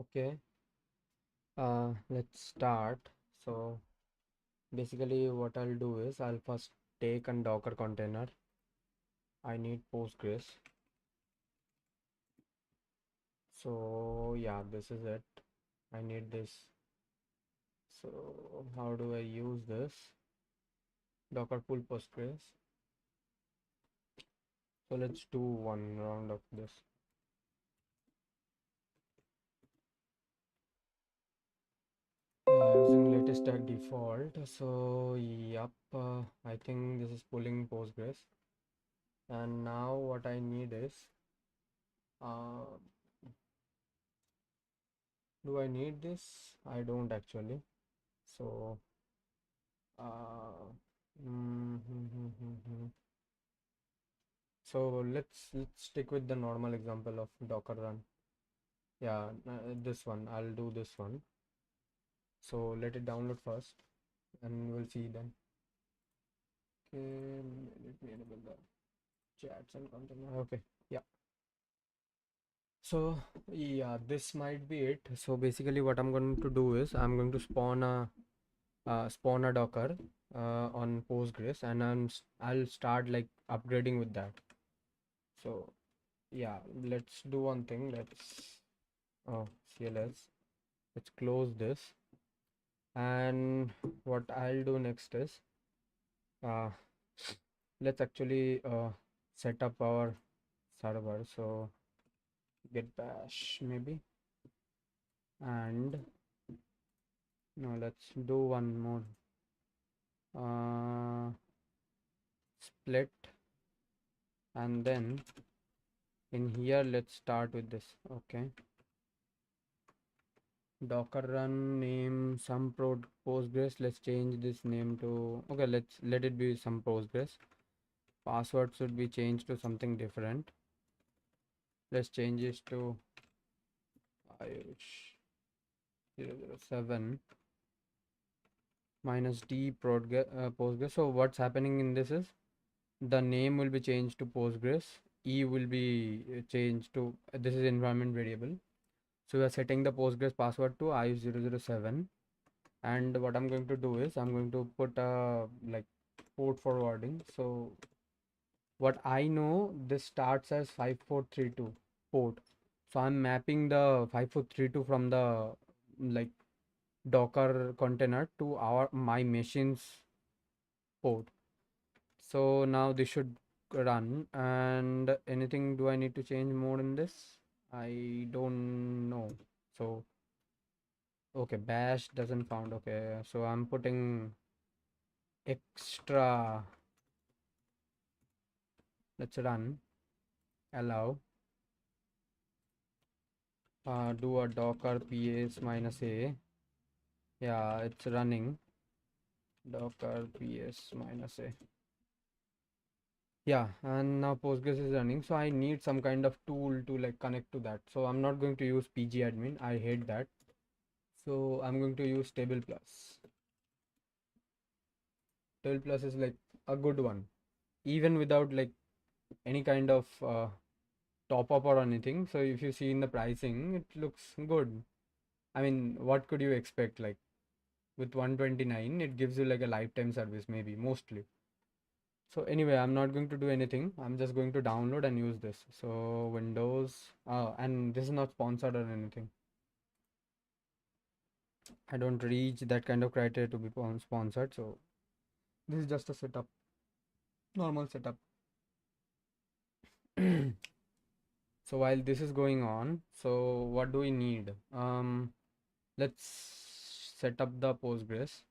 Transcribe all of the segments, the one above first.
Okay, let's start. So basically what I'll do is I'll first take a Docker container. I need Postgres. So yeah, this is it. I need this. So how do I use this? Docker pull Postgres. So let's do one round of this. Using latest tag default. So yep, I think this is pulling Postgres. And now what I need is uh, do I need this? I don't actually. So, uh, so let's stick with the normal example of Docker run. Yeah, this one. I'll do this one. So let it download first, and we'll see then. Okay, let me enable the chats and content. Okay, yeah. So yeah, this might be it. So basically, what I'm going to do is I'm going to spawn a Docker on Postgres, and I'll start like upgrading with that. So yeah, let's do one thing. Oh, CLS. Let's close this. And what I'll do next is uh, let's actually set up our server. So git bash maybe, and no, let's do one more. Split, and then in here let's start with this. Okay, Docker run name some Postgres. Let's change this name to, okay, let's let it be some Postgres. Password should be changed to something different. Let's change this to Ayush 007 minus D Postgres. So what's happening in this is the name will be changed to Postgres. E will be changed to this is environment variable. So we are setting the Postgres password to Ayush 007. And what I'm going to do is I'm going to put like port forwarding. So what I know, this starts as 5432 port. So I'm mapping the 5432 from the like Docker container to my machine's port. So now this should run. And anything do I need to change more in this? I don't know. So okay, bash doesn't found. Okay, so I'm putting extra. Let's run. Allow. Do a docker ps minus a. Yeah, it's running. Docker ps minus a. Yeah, and now Postgres is running. So I need some kind of tool to like connect to that. So I'm not going to use pgadmin. I hate that. So I'm going to use table plus. Table plus is like a good one, even without like any kind of top up or anything. So if you see in the pricing, it looks good. I mean, what could you expect? Like with 129, it gives you like a lifetime service, maybe mostly. So anyway, I'm not going to do anything. I'm just going to download and use this. So Windows, and this is not sponsored or anything. I don't reach that kind of criteria to be sponsored. So this is just a setup, normal setup. So while this is going on, so what do we need? Let's set up the Postgres,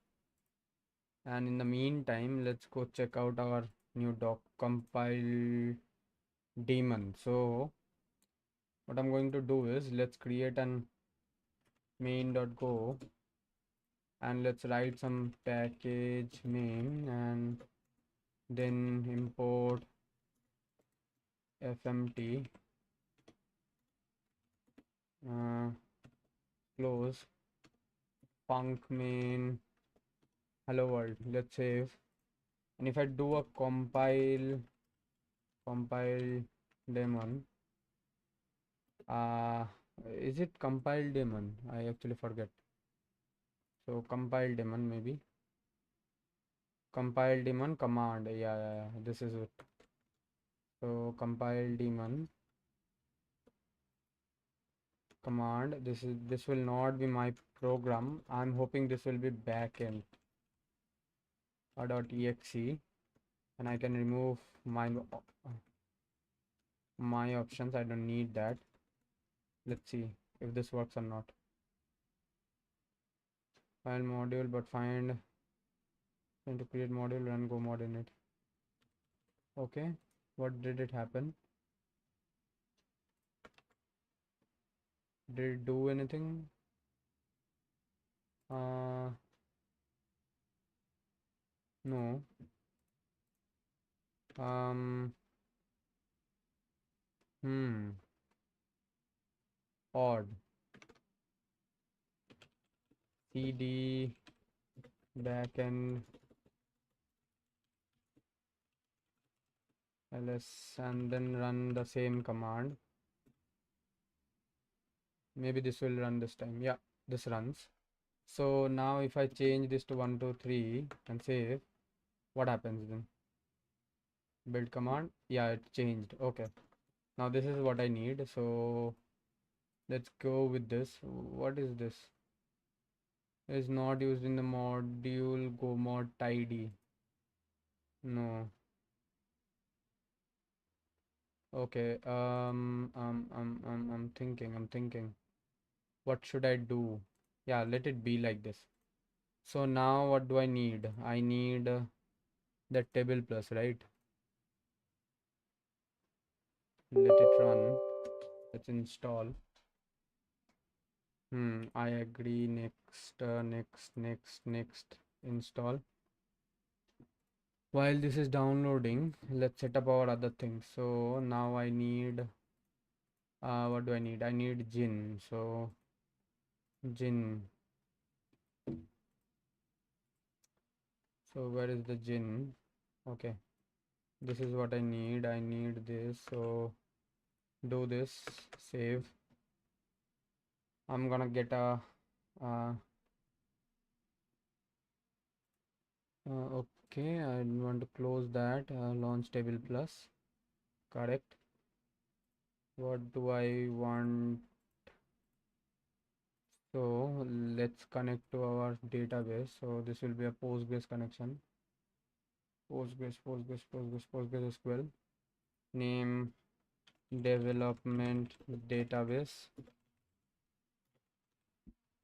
and in the meantime, let's go check out our new doc compile daemon. So what I'm going to do is let's create an main.go and let's write some package main and then import fmt uh, close func main hello world. Let's save, and if I do a compile daemon, Is it compile daemon? I actually forget. So compile daemon maybe. Compile daemon command. Yeah. This is it. So compile daemon command. This will not be my program. I'm hoping this will be backend .exe, and I can remove my options. I don't need that. Let's see if this works or not. File module, but find to create module, run go mod in it. Okay, what did it happen? Did it do anything? No. Um, Odd. CD backend ls and then run the same command. Maybe this will run this time. Yeah, this runs. So now if I change this to 1 2 3 and save, what happens then? Build command. Yeah, it changed. Okay, now this is what I need. So let's go with this. What is this? Is not used in the module go mod tidy. No. Okay. I'm thinking. What should I do? Yeah, let it be like this. So now what do I need? I need the table plus, right? Let it run. Let's install. I agree. Next. Install. While this is downloading, let's set up our other things. So now I need, what do I need? I need gin. So gin. So where is the gin? Okay, this is what I need. I need this. So do this, save. I'm gonna get a uh, okay, I want to close that. Launch table plus, correct. What do I want? So let's connect to our database. So this will be a Postgres connection. Postgres SQL. Name development database.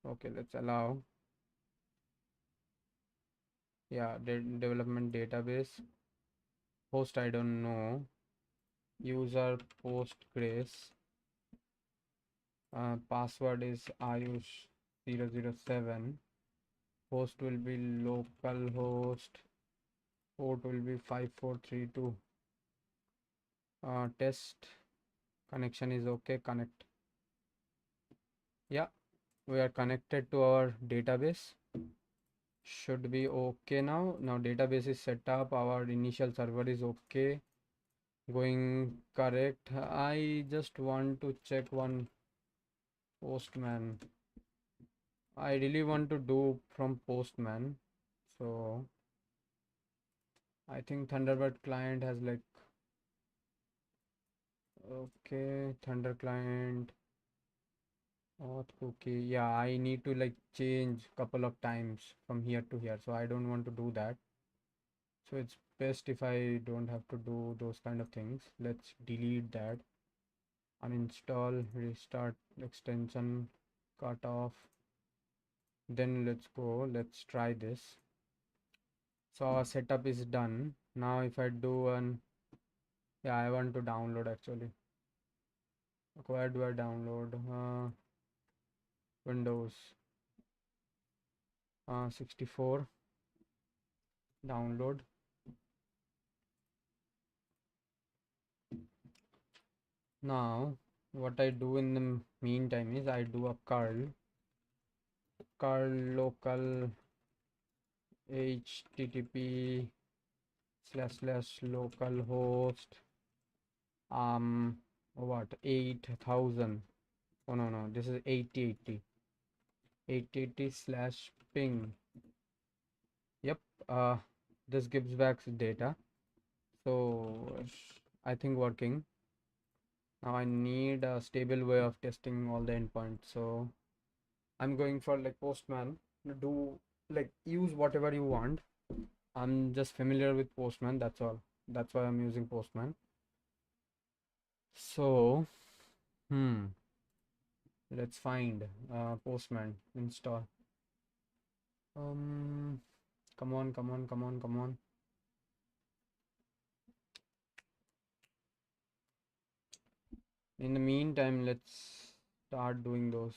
Okay, let's allow. Yeah, development database. Host, I don't know. User Postgres. Password is Ayush 007. Host will be localhost. Port will be 5432. Test connection is okay. Connect. Yeah, we are connected to our database. Should be okay now. Now database is set up. Our initial server is okay. Going correct. I just want to check one Postman. I really want to do from Postman. So I think Thunderbird client has like, okay, Thunder client auth cookie. Yeah, I need to like change couple of times from here to here. So I don't want to do that. So it's best if I don't have to do those kind of things. Let's delete that. Uninstall, restart extension, cut off. Then let's go. Let's try this. So our setup is done. Now if I do an, yeah, I want to download actually. Where do I download? Windows 64, download. Now what I do in the meantime is I do a curl local http / localhost what 8000 Oh no, this is 8080 slash ping. Yep, this gives back data. So I think working. Now I need a stable way of testing all the endpoints. So I'm going for like Postman. Do like use whatever you want. I'm just familiar with Postman, that's all. That's why I'm using Postman. So, hmm, let's find Postman install. Um, come on, come on, come on, come on. In the meantime, let's start doing those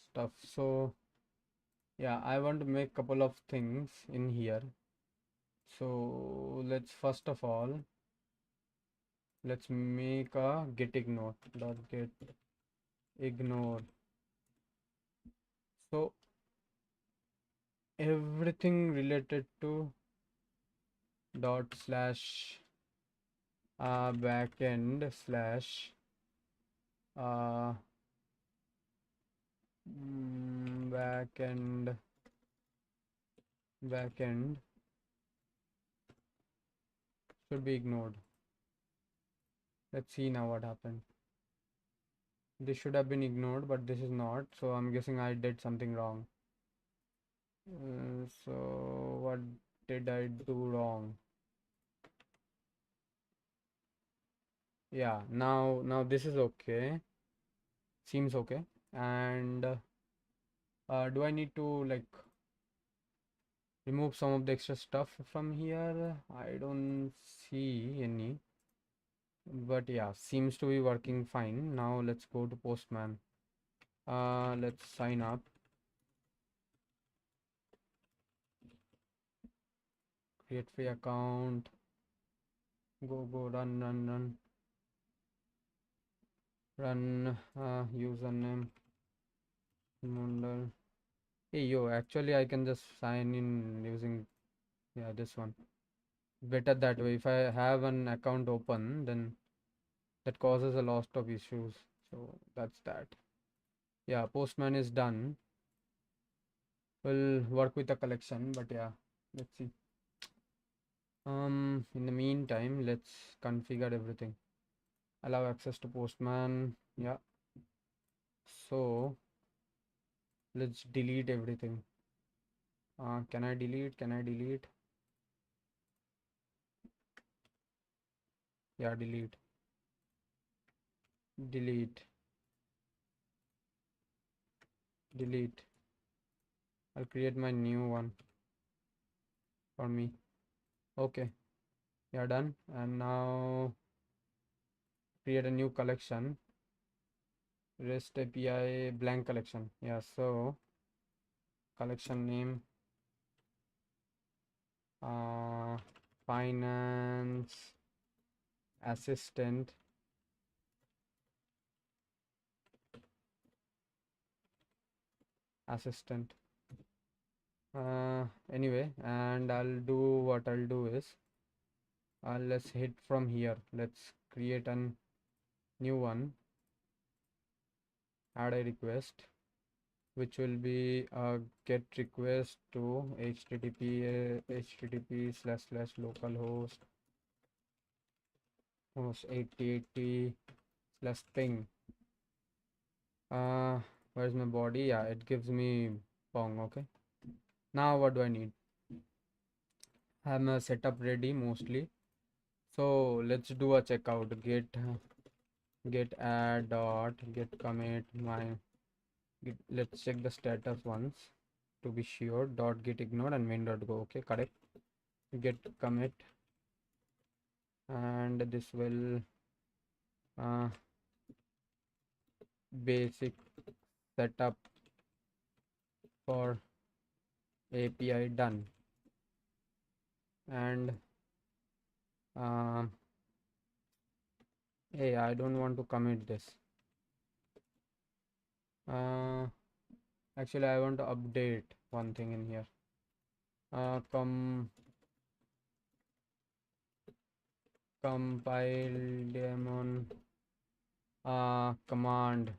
stuff. So, yeah, I want to make couple of things in here. So let's first of all, let's make a get ignore dot get ignore. So everything related to dot slash backend slash uh, backend should be ignored. Let's see now what happened. This should have been ignored, but this is not, so I'm guessing I did something wrong. So what did I do wrong? Yeah, now this is okay, seems okay. And do I need to like remove some of the extra stuff from here? I don't see any, but yeah, seems to be working fine. Now let's go to Postman. Let's sign up, create free account, go run username Mundal. Hey yo, actually I can just sign in using, yeah, this one. Better that way. If I have an account open, then that causes a lot of issues. So that's that. Yeah, Postman is done. We'll work with the collection, but yeah, let's see. In the meantime, let's configure everything. Allow access to Postman. Yeah. So let's delete everything. Can I delete? Can I delete? Yeah, delete. Delete. Delete. I'll create my new one for me. Okay. Yeah, done. And now create a new collection. REST API blank collection. Yeah, so collection name uh, finance assistant assistant. Anyway, and what I'll do is let's hit from here. Let's create a new one, add a request, which will be a get request to http slash localhost host 8080 slash ping. uh where's my body? Yeah, it gives me pong. Okay, now what do I need? I have my setup ready mostly, so let's do a checkout. Get add dot get commit let's check the status once to be sure. Dot get ignored and main dot go. Okay, correct. Get commit, and this will uh, basic setup for API done. And hey, I don't want to commit this. uh, Actually I want to update one thing in here. Compile daemon command.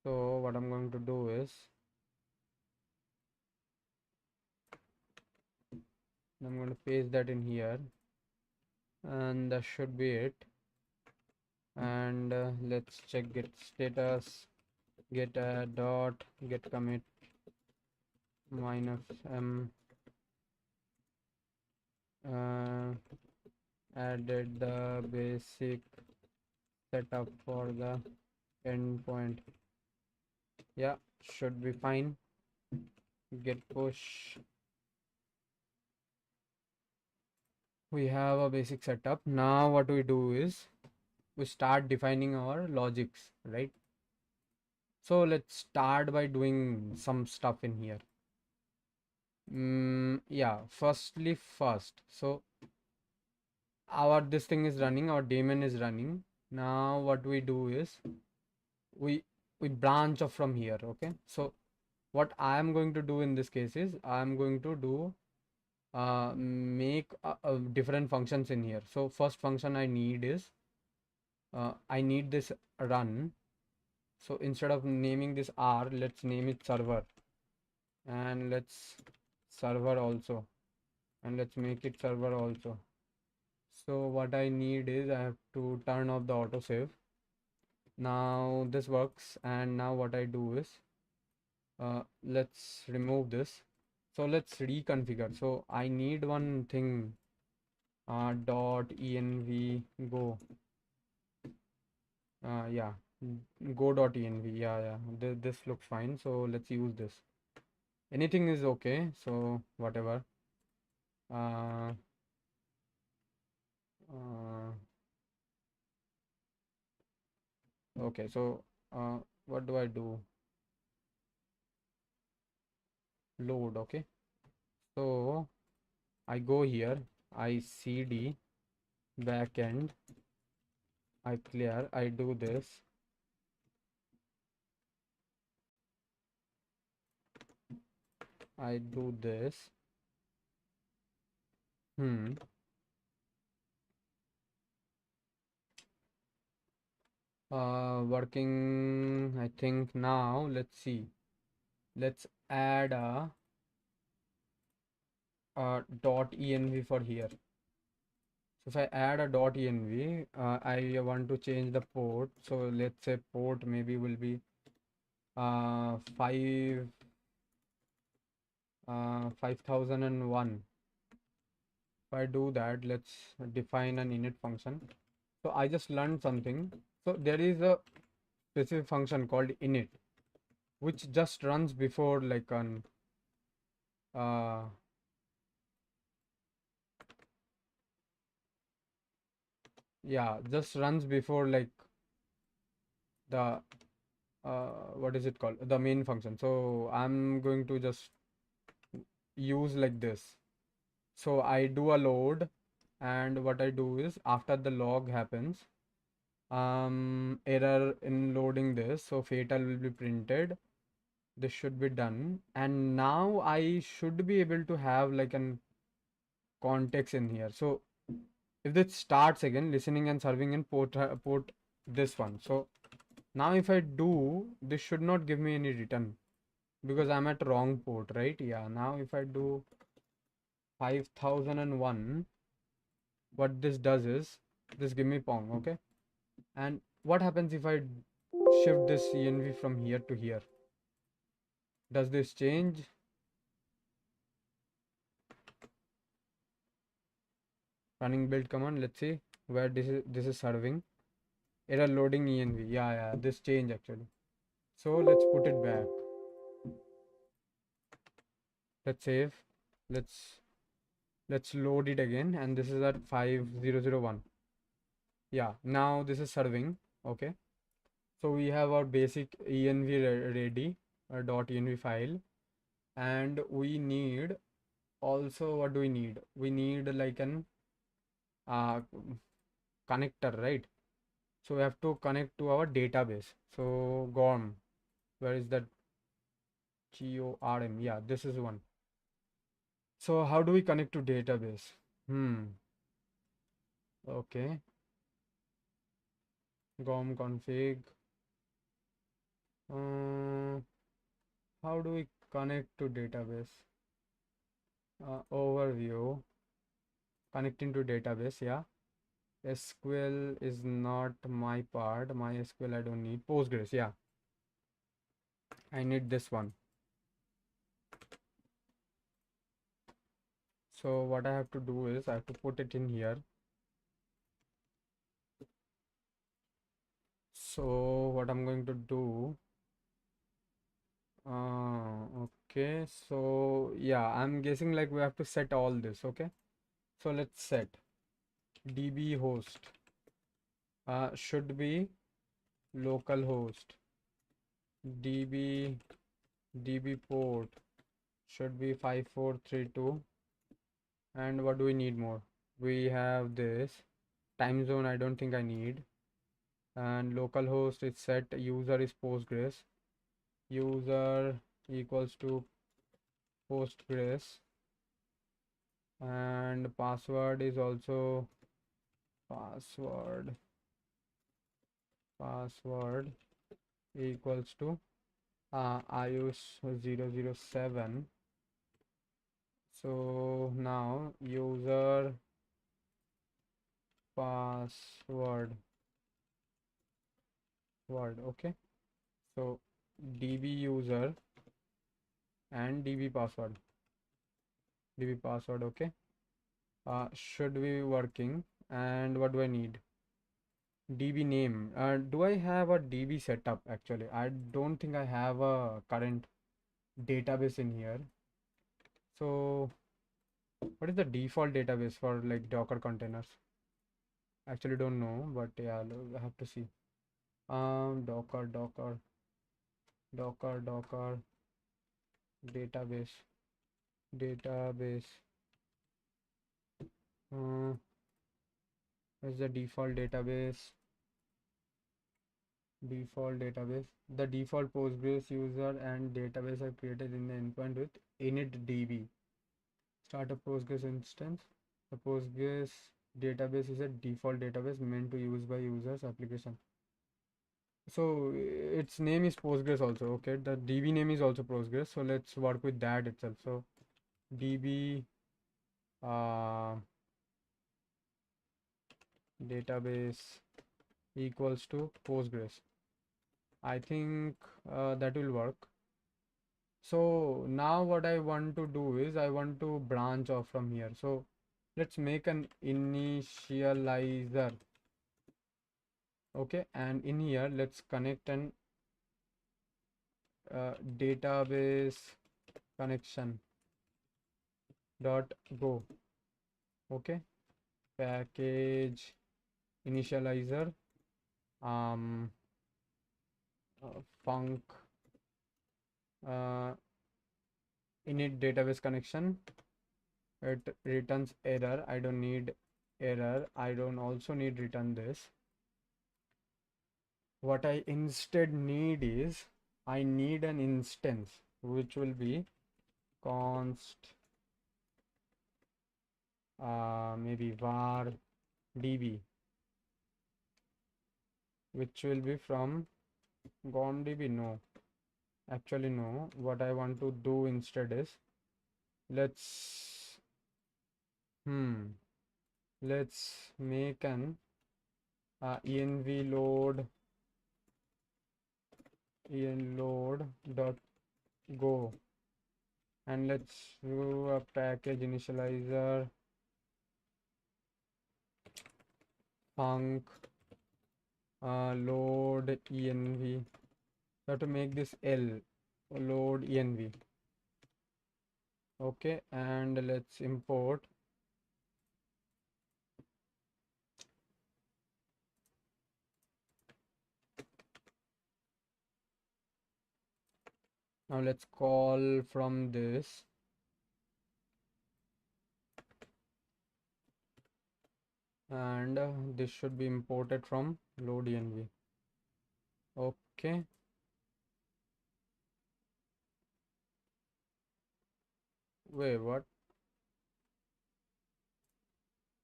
So what I'm going to do is I'm going to paste that in here, and that should be it. And let's check git status, get dot get commit minus m, uh, added the basic setup for the endpoint. Yeah, should be fine. Git push. We have a basic setup. Now what we do is we start defining our logics, right? So let's start by doing some stuff in here. Yeah, first. So our this thing is running, our daemon is running. Now what we do is we branch off from here. Okay, so what I am going to do in this case is I am going to do make different functions in here. So first function I need is I need this run. So instead of naming this R, let's name it server, and let's server also, and let's make it server also. So what I need is I have to turn off the autosave. Now this works, and now what I do is let's remove this. So let's reconfigure. So I need one thing, dot env go, yeah, go.env, yeah, this looks fine. So let's use this. Anything is okay, so whatever. uh, uh, okay, so what do I do? Load. Okay, so I go here, I cd backend, I clear, I do this, I do this. Working, I think. Now let's see, let's add a .env for here. So if I add a .env, I want to change the port. So let's say port maybe will be 5001. If I do that, let's define an init function. So I just learned something. So there is a specific function called init, which just runs before like an uh, yeah, just runs before like the what is it called, the main function. So I'm going to just use like this. So I do a load, and what I do is after the log happens, error in loading this, so fatal will be printed. This should be done, and now I should be able to have like an context in here. So if this starts again listening and serving in port this one, so now if I do, this should not give me any return because I'm at wrong port, right? Yeah, now if I do 5001, what this does is this give me pong. Okay, and what happens if I shift this env from here to here? Does this change? Running build command, let's see where this is serving. Error loading env, yeah, this change actually. So let's put it back, let's save, let's load it again, and this is at 5001. Yeah, now this is serving. Okay, so we have our basic env ready, .env file, and we need also, what do we need? We need like an uh, connector, right? So we have to connect to our database. So GORM, where is that? GORM, yeah, this is one. So how do we connect to database? Okay, gom config. How do we connect to database? Overview, connecting to database. Yeah, SQL is not my part. MySQL I don't need. Postgres, yeah, I need this one. So what I have to do is I have to put it in here. So what I'm going to do, okay, so yeah, I'm guessing like we have to set all this. Okay, so let's set db host should be localhost. db port should be 5432. And what do we need more? We have this time zone, I don't think I need. And localhost is set, user is Postgres, user equals to Postgres, and password is also password equals to iOS 007. So now user password okay. So db user and db password okay, should be working. And what do I need? db name. Do I have a db setup? Actually I don't think I have a current database in here. So what is the default database for like Docker containers? Actually don't know, but yeah, I have to see. Docker database. uh, is the default database. The default Postgres user and database are created in the endpoint with initdb. Start a Postgres instance. The Postgres database is a default database meant to use by users application. So its name is Postgres also. Okay, the db name is also Postgres. So let's work with that itself. So db database equals to Postgres. I think that will work. So now what I want to do is I want to branch off from here. So let's make an initializer. Okay, and in here let's connect an database connection dot go. Okay, package initializer func init database connection. It returns error. I don't need error. I don't also need return this. What I instead need is I need an instance which will be const maybe var db, which will be from gomdb. No, actually no. What I want to do instead is let's let's make an env load dot go, and let's do a package initializer func load env. So to make this load env. Okay, and let's import now. Let's call from this and this should be imported from load env. Okay, wait, what?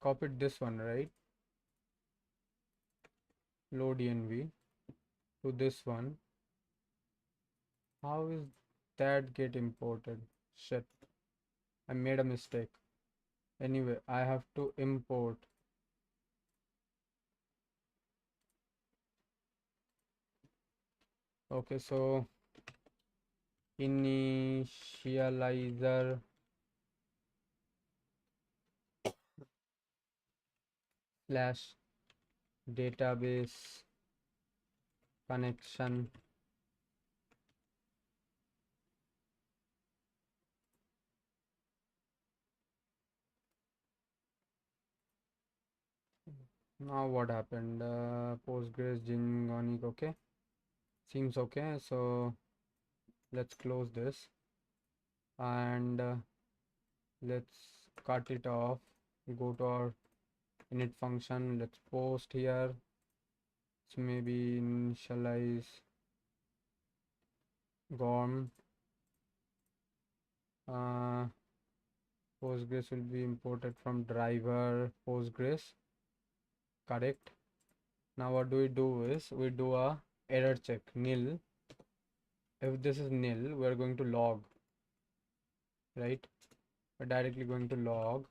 Copied this one, right? load env to this one. How is that get imported? Shit, I made a mistake. Anyway, I have to import. Okay, so initializer slash database connection. Now what happened? Postgres Gingonic, okay. Seems okay. So let's close this and let's cut it off. Go to our init function. Let's post here. So maybe initialize gorm. Postgres will be imported from driver Postgres. Correct. Now what do is we do a error check nil. If this is nil, we're going to log, right? We're directly going to log,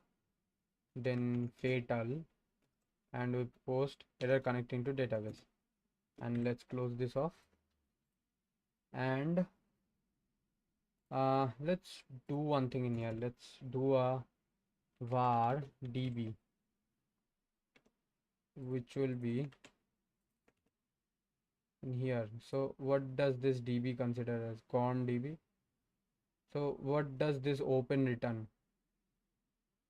then fatal, and we post error connecting to database. And let's close this off. And let's do one thing in here. Let's do a var db, which will be in here. So what does this db consider as? Gorm db. So what does this open return?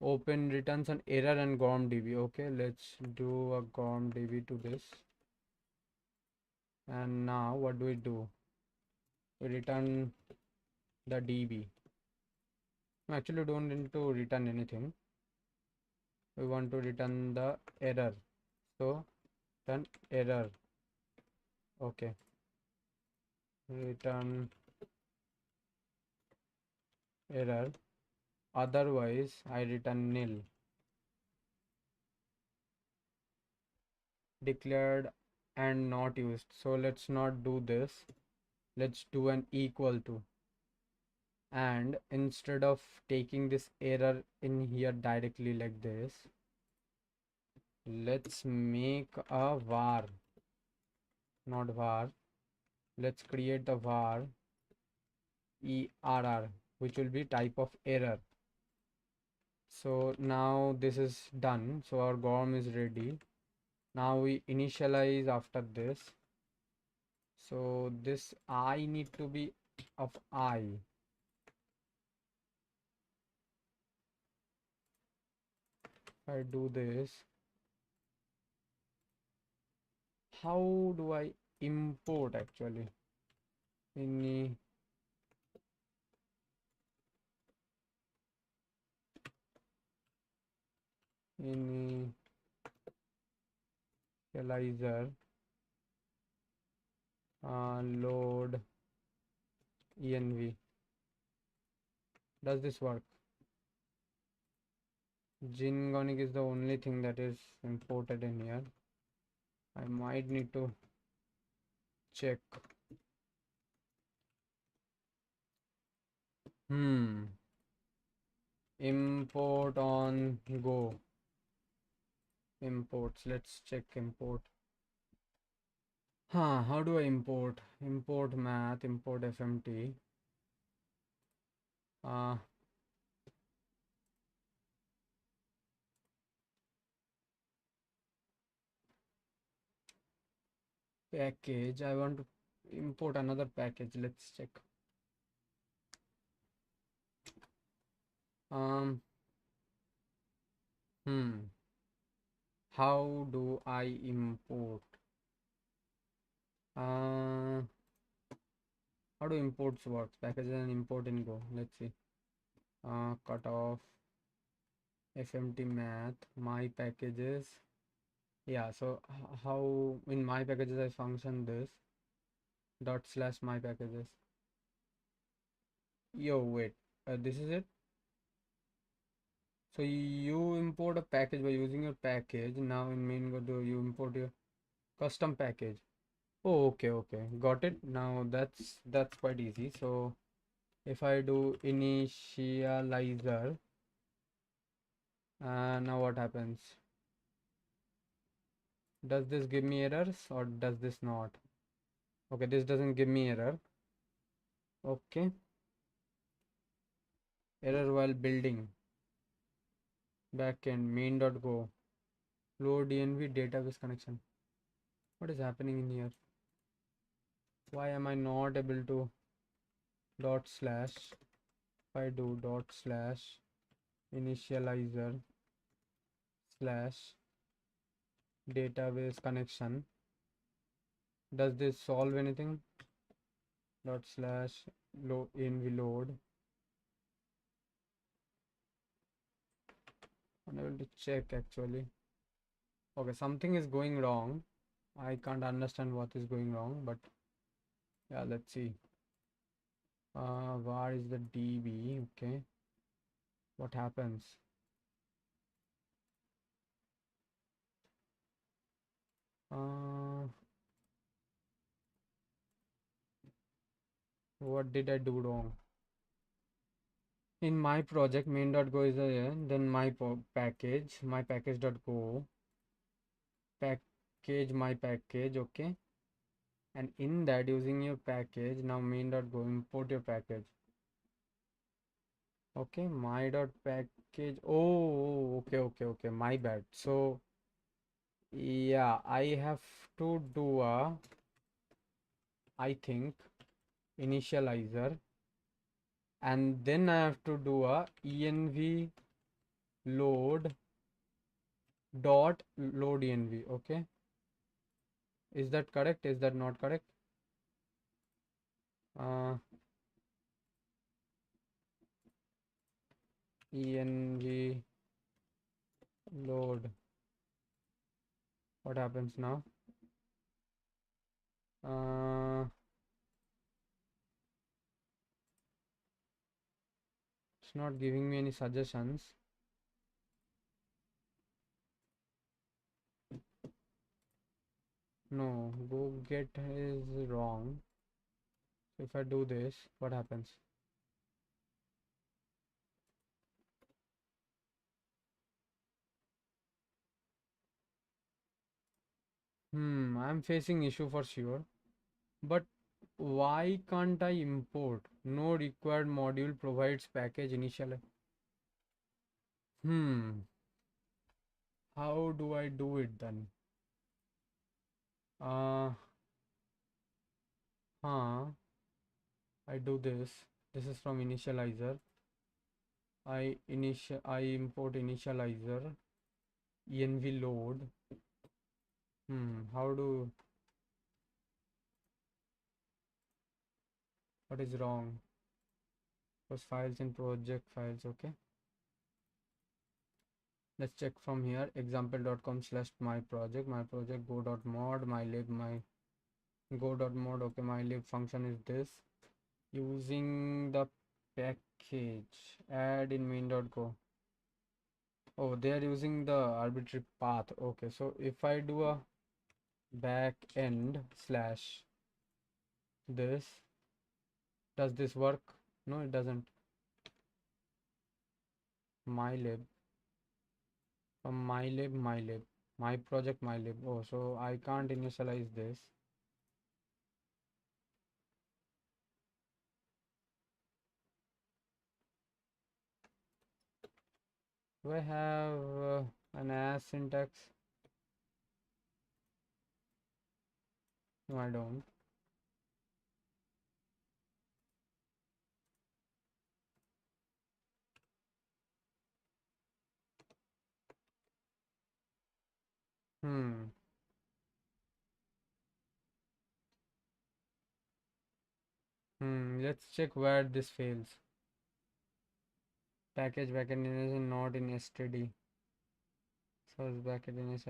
Open returns an error and gorm db. Okay, let's do a gorm db to this. And now what do? We return the db. Actually don't need to return anything. We want to return the error. So return error. Okay. Return error. Otherwise I return nil. Declared and not used. So let's not do this. Let's do an equal to. And instead of taking this error in here directly like this, let's make a var, not var. Let's create the var err, which will be type of error. So now this is done. So our gorm is ready. Now we initialize after this. So this I need to be of I. If I do this, how do I import actually? Initializer load env. Does this work? Gingonic is the only thing that is imported in here. I might need to check. Import on go. Imports. Let's check import. How do I import? Import math, import fmt. Package. I want to import another package. Let's check. Um how do I import? How do imports work? Packages and import in go. Let's see. Cut off fmt math, my packages. Yeah, so how in my packages I function this dot slash my packages. Yo, wait, this is it. So you import a package by using your package. Now in main go do you import your Custom package. Oh, okay, okay. Got it. Now that's quite easy. So if I do initializer, now what happens? Does this give me errors or does this not? Okay, this doesn't give me error. Okay. Error while building. Backend main.go. Load env database connection. What is happening in here? Why am I not able to dot slash? If I do dot slash initializer slash database connection, does this solve anything? Dot slash env load. Unable to check actually. Okay, something is going wrong. I can't understand what is going wrong, but yeah, let's see. Where is the DB? Okay, what happens? What did I do wrong? In my project, main.go is there, then my package.go, my package, okay. And in that, using your package, now main.go, import your package. Okay, my.package. Oh, okay, my bad. So, yeah, I have to do I think, initializer, and then I have to do env load dot load env. Okay, is that correct? Is that not correct? uh, env load, what happens now? uh, it's not giving me any suggestions. No, go get is wrong. So if I do this, what happens? I'm facing issue for sure, but why can't I import? No required module provides package initial. How do I do it then? uh huh I do this. This is from initializer. I import initializer env load. How do, what is wrong? Was files in project files. Okay, let's check from here. Example.com slash my project go.mod mylib my go.mod. Okay, mylib function is this. Using the package add in main.go. Oh, they are using the arbitrary path. Okay, so if I do a backend slash this, does this work? No, it doesn't. Mylib from mylib my project mylib. Oh, so I can't initialize this. Do I have an as syntax? No, I don't. Hmm. Let's check where this fails. Package backend is not in std. Source backend is.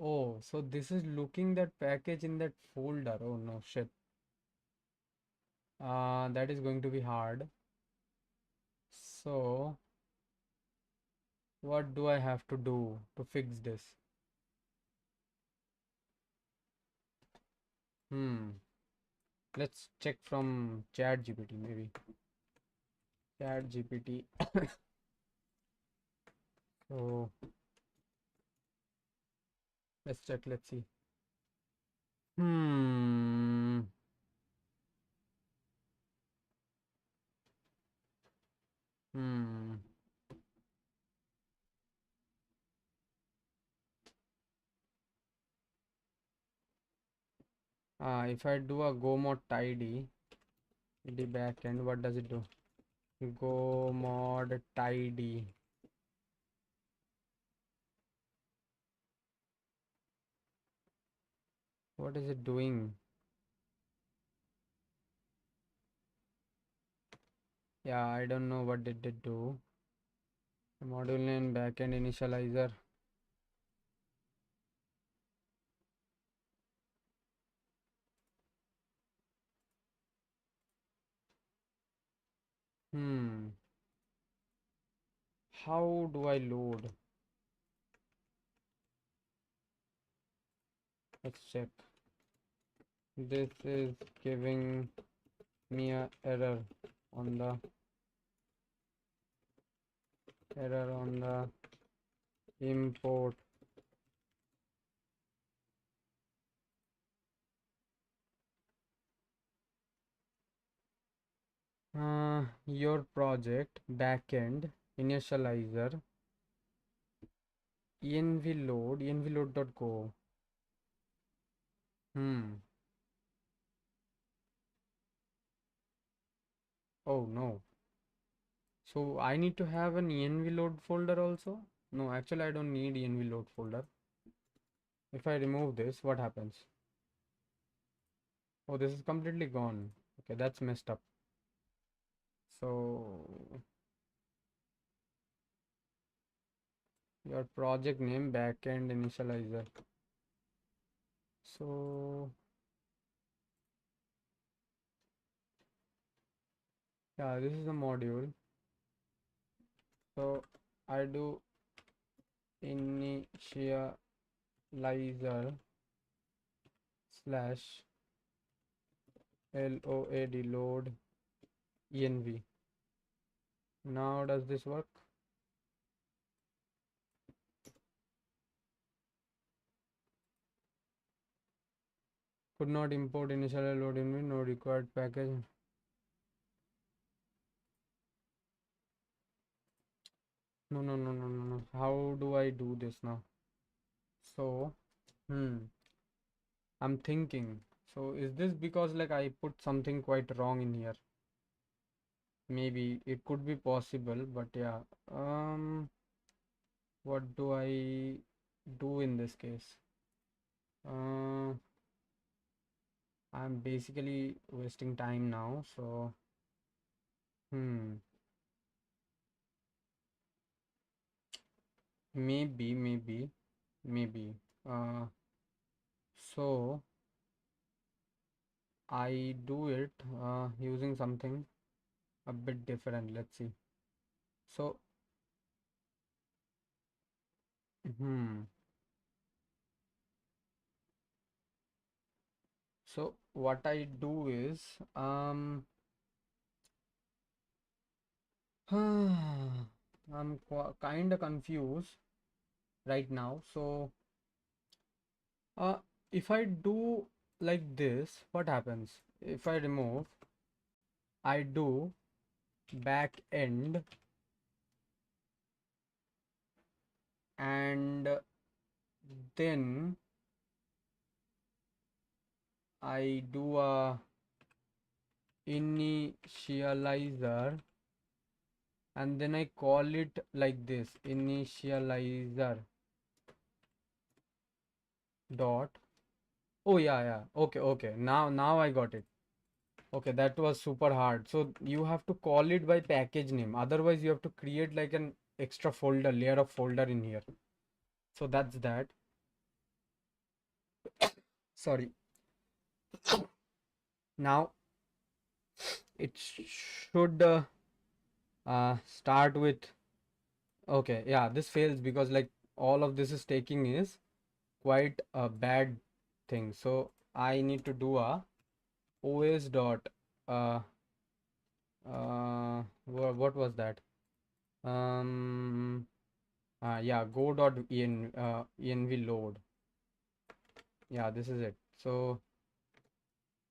Oh, so this is looking that package in that folder. Oh no, shit. That is going to be hard. So, what do I have to do to fix this? Hmm. Let's check from Chat GPT maybe. Chat GPT. So let's check. Let's see. Hmm. Hmm. If I do a go mod tidy, the backend, what does it do? Go mod tidy. What is it doing? Yeah, I don't know what did it do. Module name backend initializer. Hmm. How do I load? Let's check. This is giving me a error on the import. Your project backend initializer envload.go. Hmm. Oh no. So I need to have an envload folder also? No, actually I don't need envload folder. If I remove this, what happens? Oh, this is completely gone. Okay, that's messed up. So your project name backend initializer. So yeah, this is the module. So I do initializer slash load env. Now does this work? Could not import initial load env, no required package. No, no, no, no, no, no. How do I do this now? So, I'm thinking. So is this because like I put something quite wrong in here? Maybe it could be possible, but yeah. What do I do in this case? Uh, I'm basically wasting time now, so hmm. Maybe. Uh, so I do it using something a bit different. Let's see. So, hmm. So what I do is I'm kind of confused right now. So uh, if I do like this, what happens? If I remove, I do back end and then I do a initializer and then I call it like this initializer dot. Oh yeah. Okay. Now I got it. Okay, that was super hard. So you have to call it by package name. Otherwise, you have to create like an extra folder, layer of folder in here. So that's that. Sorry. Now it should start with. Okay, yeah, this fails because like all of this is taking is quite a bad thing. So I need to do a os dot what was that? um yeah, go dot env load. Yeah, this is it. So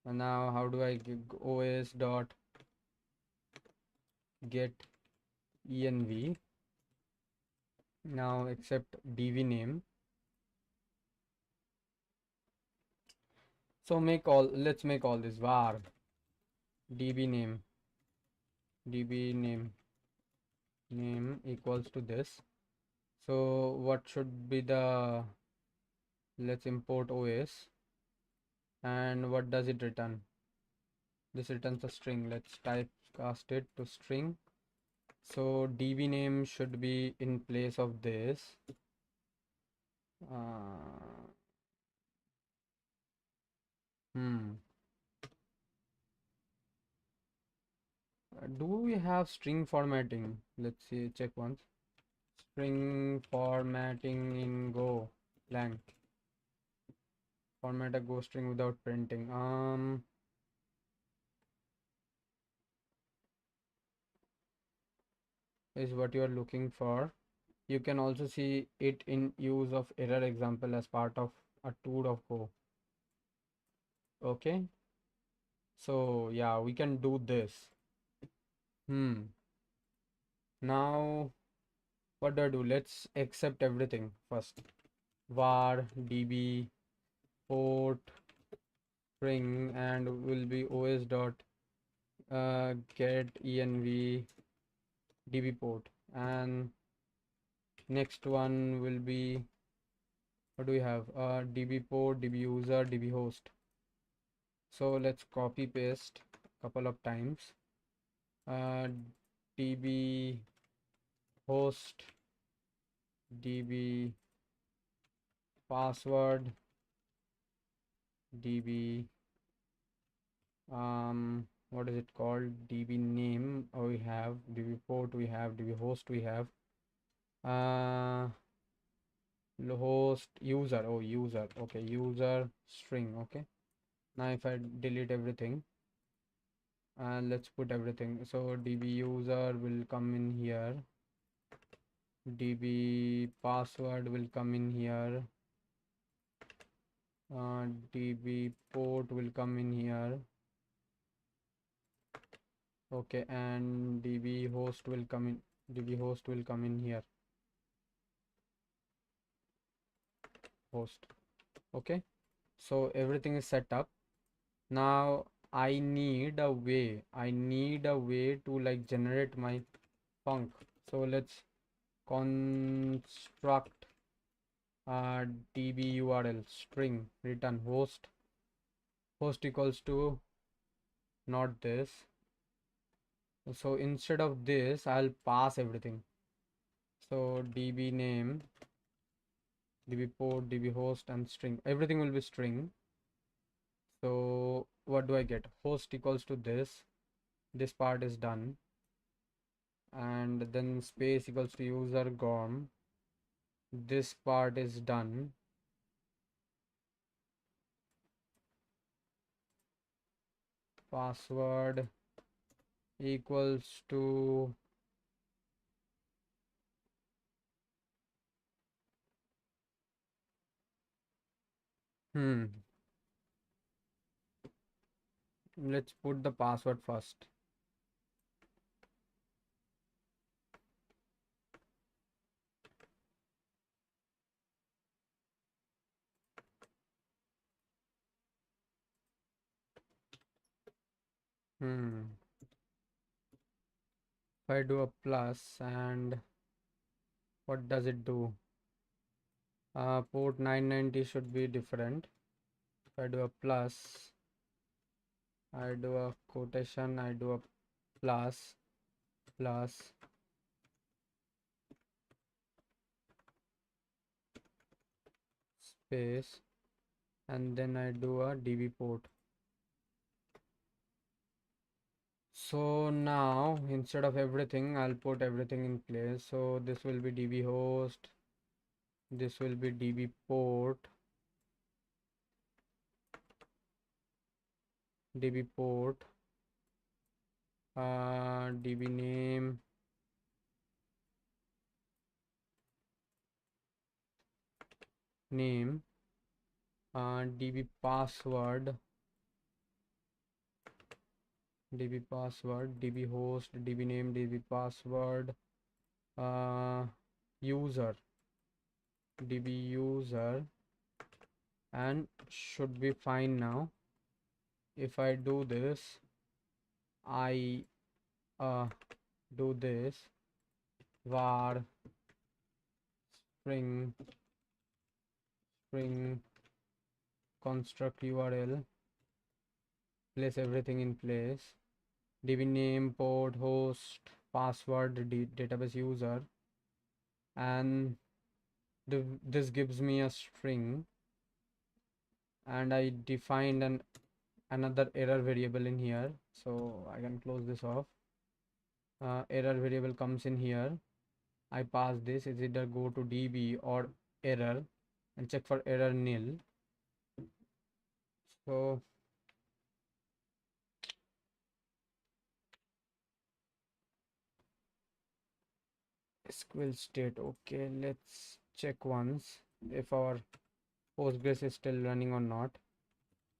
now how do I os dot get env, now accept dv name. So let's make all this var db name, db name equals to this. So what should be the, let's import os, and what does it return? This returns a string. Let's typecast it to string. So db name should be in place of this. uh, hmm do we have string formatting? Let's see, check once. String formatting in Go lang. Format a Go string without printing. Is what you are looking for. You can also see it in use of error example as part of a tool of Go. Okay. So yeah, we can do this. Now what do I do? Let's accept everything first. Var db port string, and will be os dot get env db port, and next one will be, what do we have? Db port, db user, db host. So let's copy paste couple of times. Db host, db password, db what is it called, db name. We have db port, we have db host, we have uh host user, oh user, okay, user string. Okay, now if I delete everything and let's put everything, so db user will come in here, db password will come in here, db port will come in here, okay, and db host will come in, db host will come in here, host. Okay, so everything is set up. Now I need a way to like generate my func. So let's construct db url string return host, host equals to not this. So instead of this I'll pass everything. So db name, db port, db host, and string, everything will be string. So what do I get? Host equals to this part is done, and then space equals to user gorm, this part is done. Password equals to let's put the password first. If I do a plus, and what does it do? Port 990 should be different. If I do a plus, I do a quotation, I do a plus plus space, and then I do a db port. So now instead of everything I'll put everything in place. So this will be db host, this will be db port, db port, db name, db password, db host, db name, db password, user, db user, and should be fine now. If I do this, I do this var string construct URL, place everything in place, db name, port, host, password, database user, and this gives me a string, and I defined another error variable in here, so I can close this off. Error variable comes in here. I pass this, is either go to db or error and check for error nil. So SQL state, okay, let's check once if our Postgres is still running or not.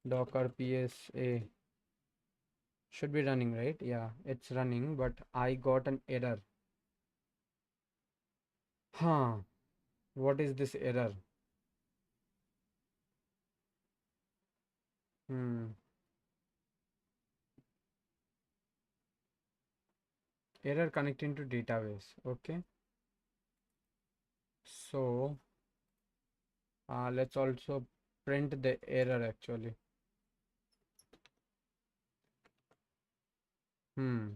Docker psa should be running, right? Yeah, it's running, but I got an error. What is this error? hmm Error connecting to database. Okay, so let's also print the error actually. hmm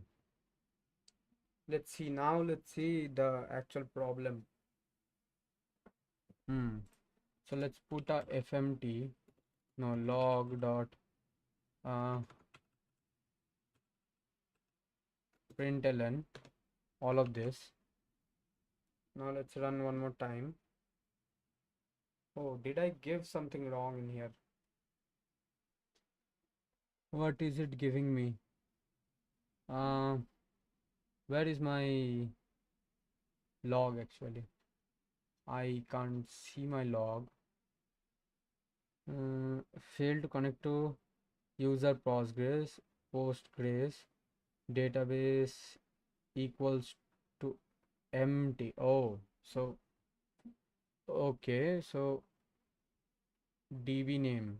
let's see now, let's see the actual problem. So let's put a fmt, no, log dot uh, println all of this. Now let's run one more time. Oh, did I give something wrong in here? What is it giving me? uh, where is my log actually? I can't see my log. Failed to connect to user Postgres database equals to empty. Oh, so okay, so db name.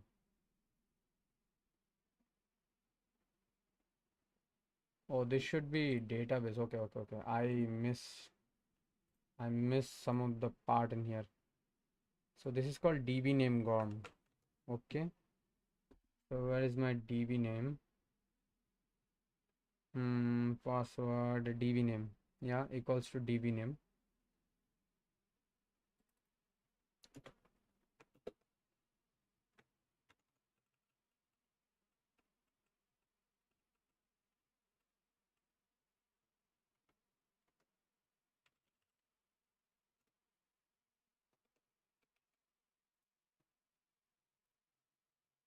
Oh, this should be database. Okay. I miss some of the part in here. So this is called db name gone. Okay, so where is my db name? Password db name, yeah, equals to db name.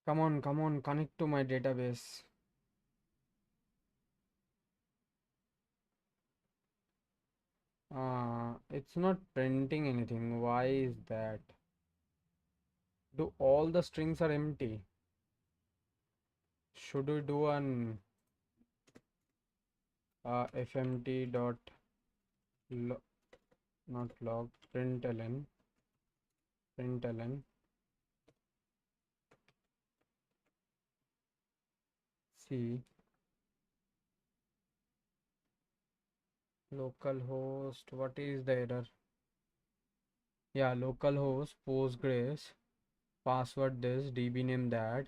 Come on, connect to my database. It's not printing anything. Why is that? Do all the strings are empty? Should we do an fmt dot not log println c localhost, what is the error? Yeah, localhost Postgres, password this, db name that,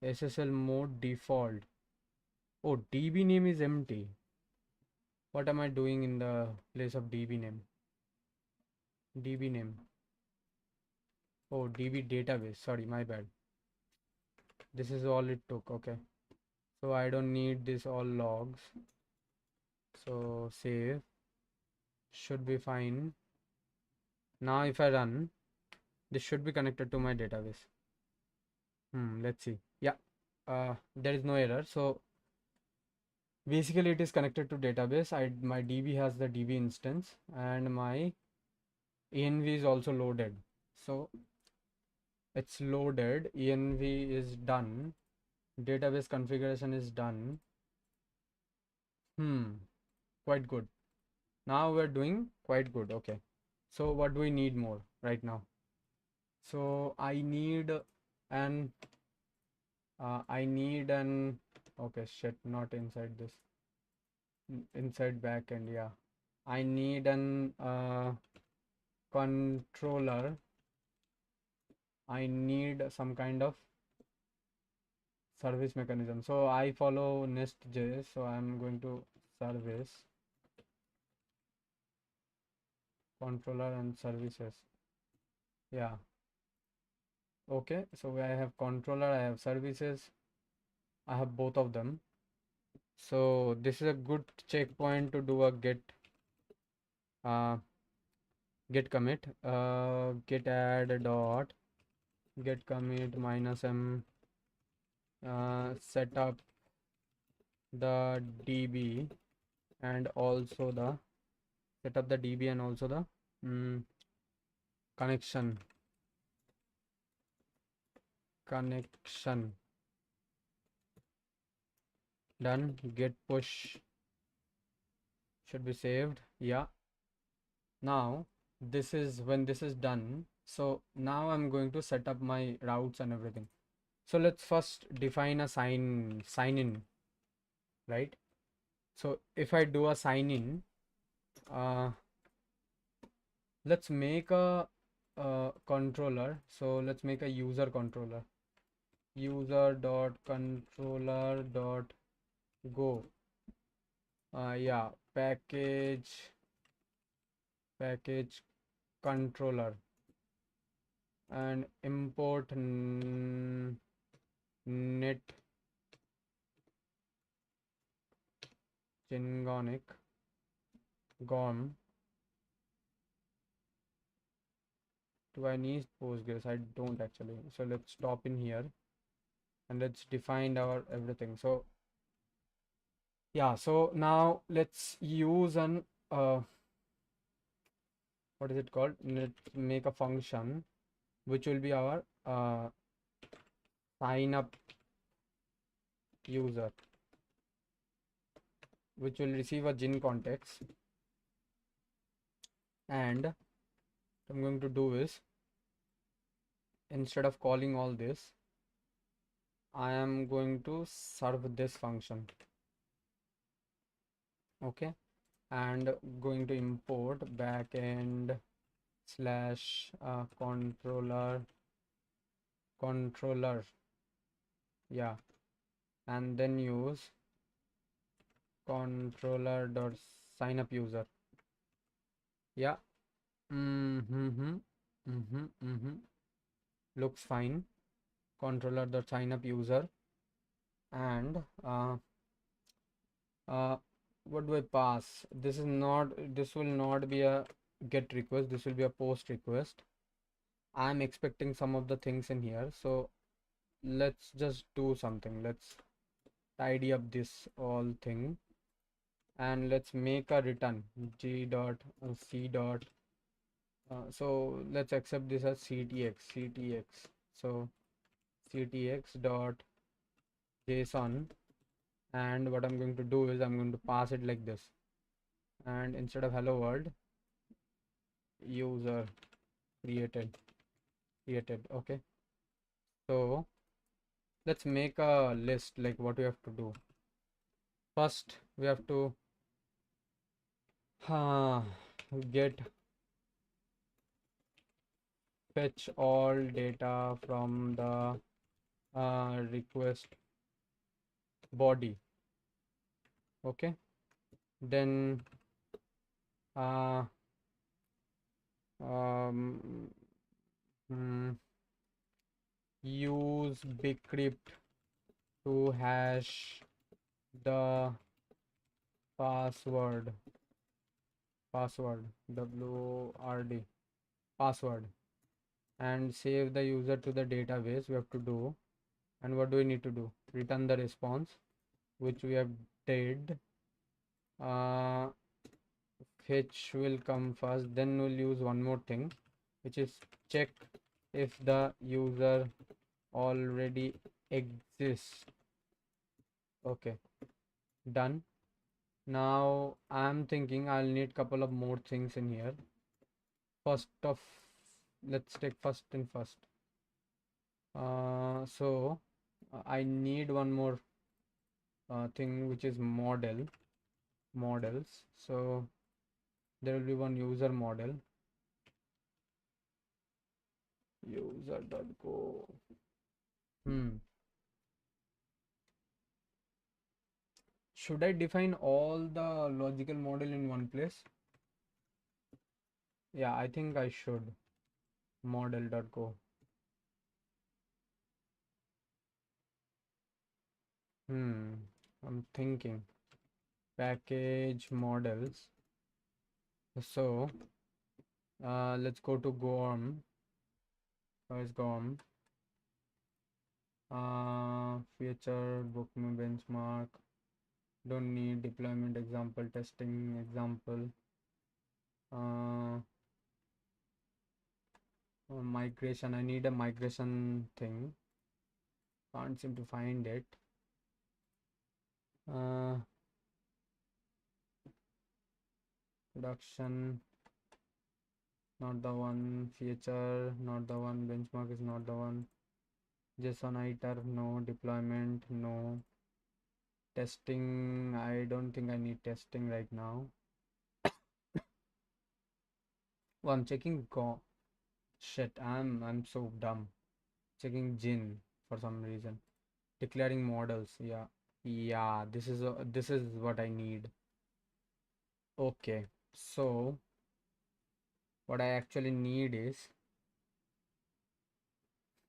ssl mode default. Oh, db name is empty. What am I doing in the place of db name? Db name, oh, db database, sorry, my bad. This is all it took. Okay, so I don't need this all logs, so save, should be fine. Now if I run, this should be connected to my database. Let's see. Yeah, there is no error. So basically it is connected to database. My DB has the DB instance and my env is also loaded. So it's loaded, env is done, database configuration is done. Quite good. Now we're doing quite good. Okay, so what do we need more right now? So I need an okay, shit, not inside this, inside backend. Yeah, I need an controller. I need some kind of service mechanism. So I follow nest.js, so I'm going to service controller and services. Yeah, okay, so I have controller, I have services, I have both of them. So this is a good checkpoint to do a uh, git commit, git add dot get commit -m, set up the db and also the set up the db and also the connection done. Git push should be saved. Yeah, now this is when this is done. So now I'm going to set up my routes and everything. So let's first define a sign in, right? So if I do a sign in, let's make a controller. So let's make a user controller, user dot controller dot go. Yeah, package controller, and import net gom. Do I need Postgres? I don't actually. So let's stop in here and let's define our everything. So yeah, so now let's use an what is it called? Let's make a function which will be our sign up user, which will receive a gin context. And what I'm going to do is, instead of calling all this, I am going to serve this function. Okay, and going to import backend slash controller. Yeah, and then use controller dot sign up user. Yeah. Looks fine. Controller dot sign up user. And what do I pass? This will not be a get request, this will be a post request. I'm expecting some of the things in here, so let's just do something. Let's tidy up this all thing and let's make a return g dot c dot so let's accept this as ctx. So ctx dot json, and what I'm going to do is I'm going to pass it like this, and instead of hello world, user created. Okay, so let's make a list. Like, what we have to do first, we have to get fetch all data from the request body. Okay, then uh, um, use bcrypt to hash the password wrd password, and save the user to the database. We have to do And what do we need to do? Return the response, which we have did. Fetch will come first, then we'll use one more thing, which is check if the user already exists. Okay, done. Now I'm thinking I'll need couple of more things in here. First of, let's take first in first. I need one more thing, which is models. So there will be one user model, user.go. Should I define all the logical model in one place? Yeah, I think I should. Model.go. I'm thinking package models. So let's go to GORM. Where's GORM? Feature, bookme benchmark. Don't need deployment example, testing example. Migration. I need a migration thing. Can't seem to find it. Production. Not the one. Feature. Not the one. Benchmark is not the one. JSON iter. No. Deployment. No. Testing. I don't think I need testing right now. Oh, I'm checking go. Shit, I'm so dumb. Checking gin for some reason. Declaring models. Yeah. Yeah, this is what I need. Okay. So what I actually need is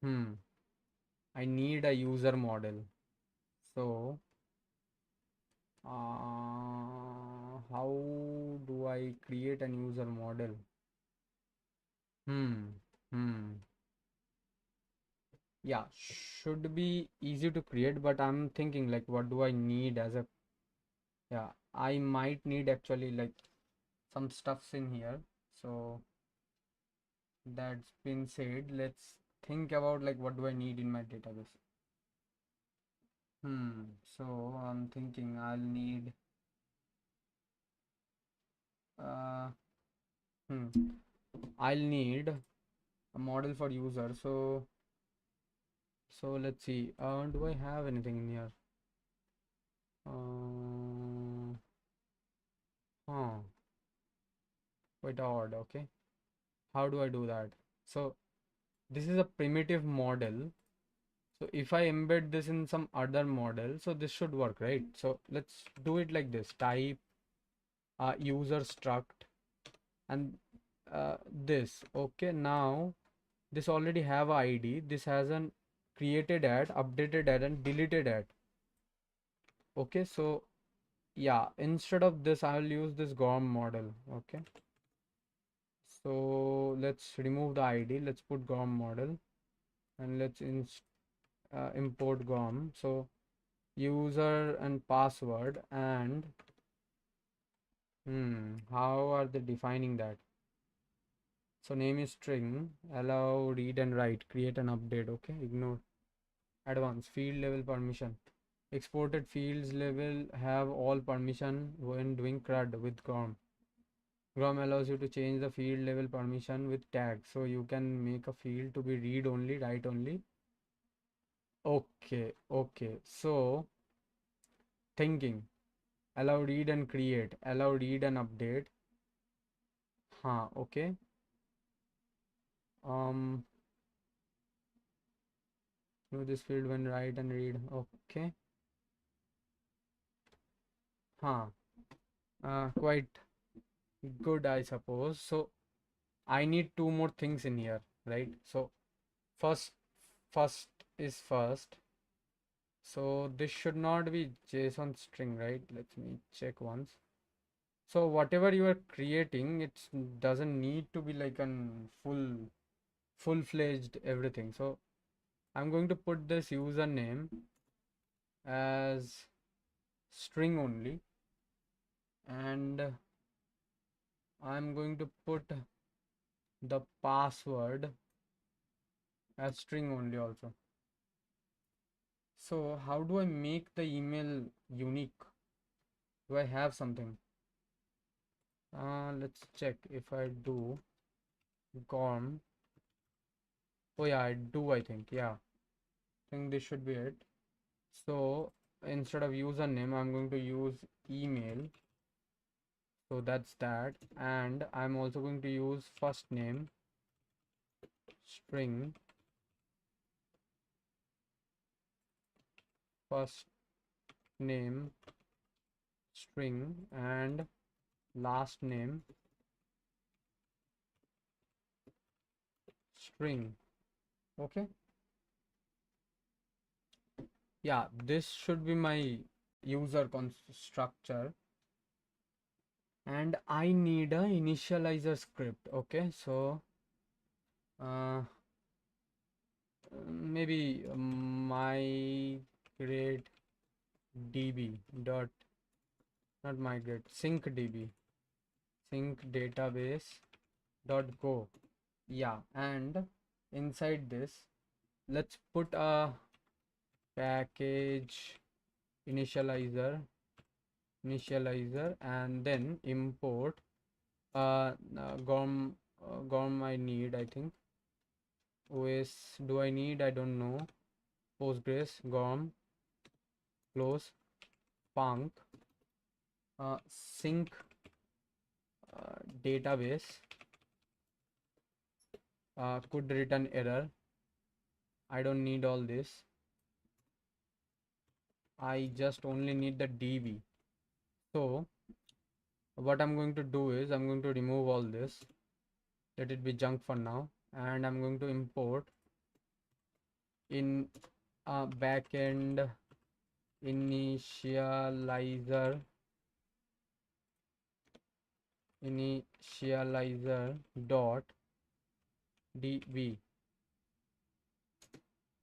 I need a user model. So how do I create an user model? Hmm. Hmm. Yeah, should be easy to create, but I'm thinking like what do I need as a, yeah, I might need actually like some stuffs in here. So that's been said, let's think about like what do I need in my database. So I'm thinking I'll need uh I'll need a model for user. So let's see, do I have anything in here? Huh, quite odd. Okay, how do I do that? So this is a primitive model. So if I embed this in some other model, so this should work, right? So let's do it like this. Type user struct and this. Okay, now this already have a ID. This has an created ad, updated ad, and deleted ad. Okay, so yeah, instead of this, I'll use this GORM model. Okay, so let's remove the ID. Let's put GORM model and let's import GORM. So user and password and how are they defining that? So name is string, allow read and write, create and update. Okay, ignore. Advanced field level permission. Exported fields level have all permission when doing CRUD with GROM. GROM allows you to change the field level permission with tags. So you can make a field to be read only, write only. Okay, okay. So thinking, allow read and create, allow read and update. Okay. Um, know this field when write and read. Okay. Quite good, I suppose. So I need two more things in here, right? So first, first is first. So this should not be JSON string, right? Let me check once. So whatever you are creating, it doesn't need to be like an full-fledged everything. So I'm going to put this username as string only, and I'm going to put the password as string only also. So how do I make the email unique? Do I have something? Let's check if I do gorm. Oh yeah, I do, I think. Yeah, I think this should be it. So instead of username, I'm going to use email. So that's that. And I'm also going to use first name string, first name string, and last name string. Okay. Yeah, this should be my user structure. And I need a initializer script. Okay, so maybe migrate db dot, not migrate, sync db, sync database dot go. Yeah, and inside this, let's put a package initializer, and then import gorm I need, I think. OS do I need? I don't know. Postgres, gorm, close, punk, sync database, could return error. I don't need all this. I just only need the DB. So what I'm going to do is I'm going to remove all this. Let it be junk for now. And I'm going to import in backend initializer dot db.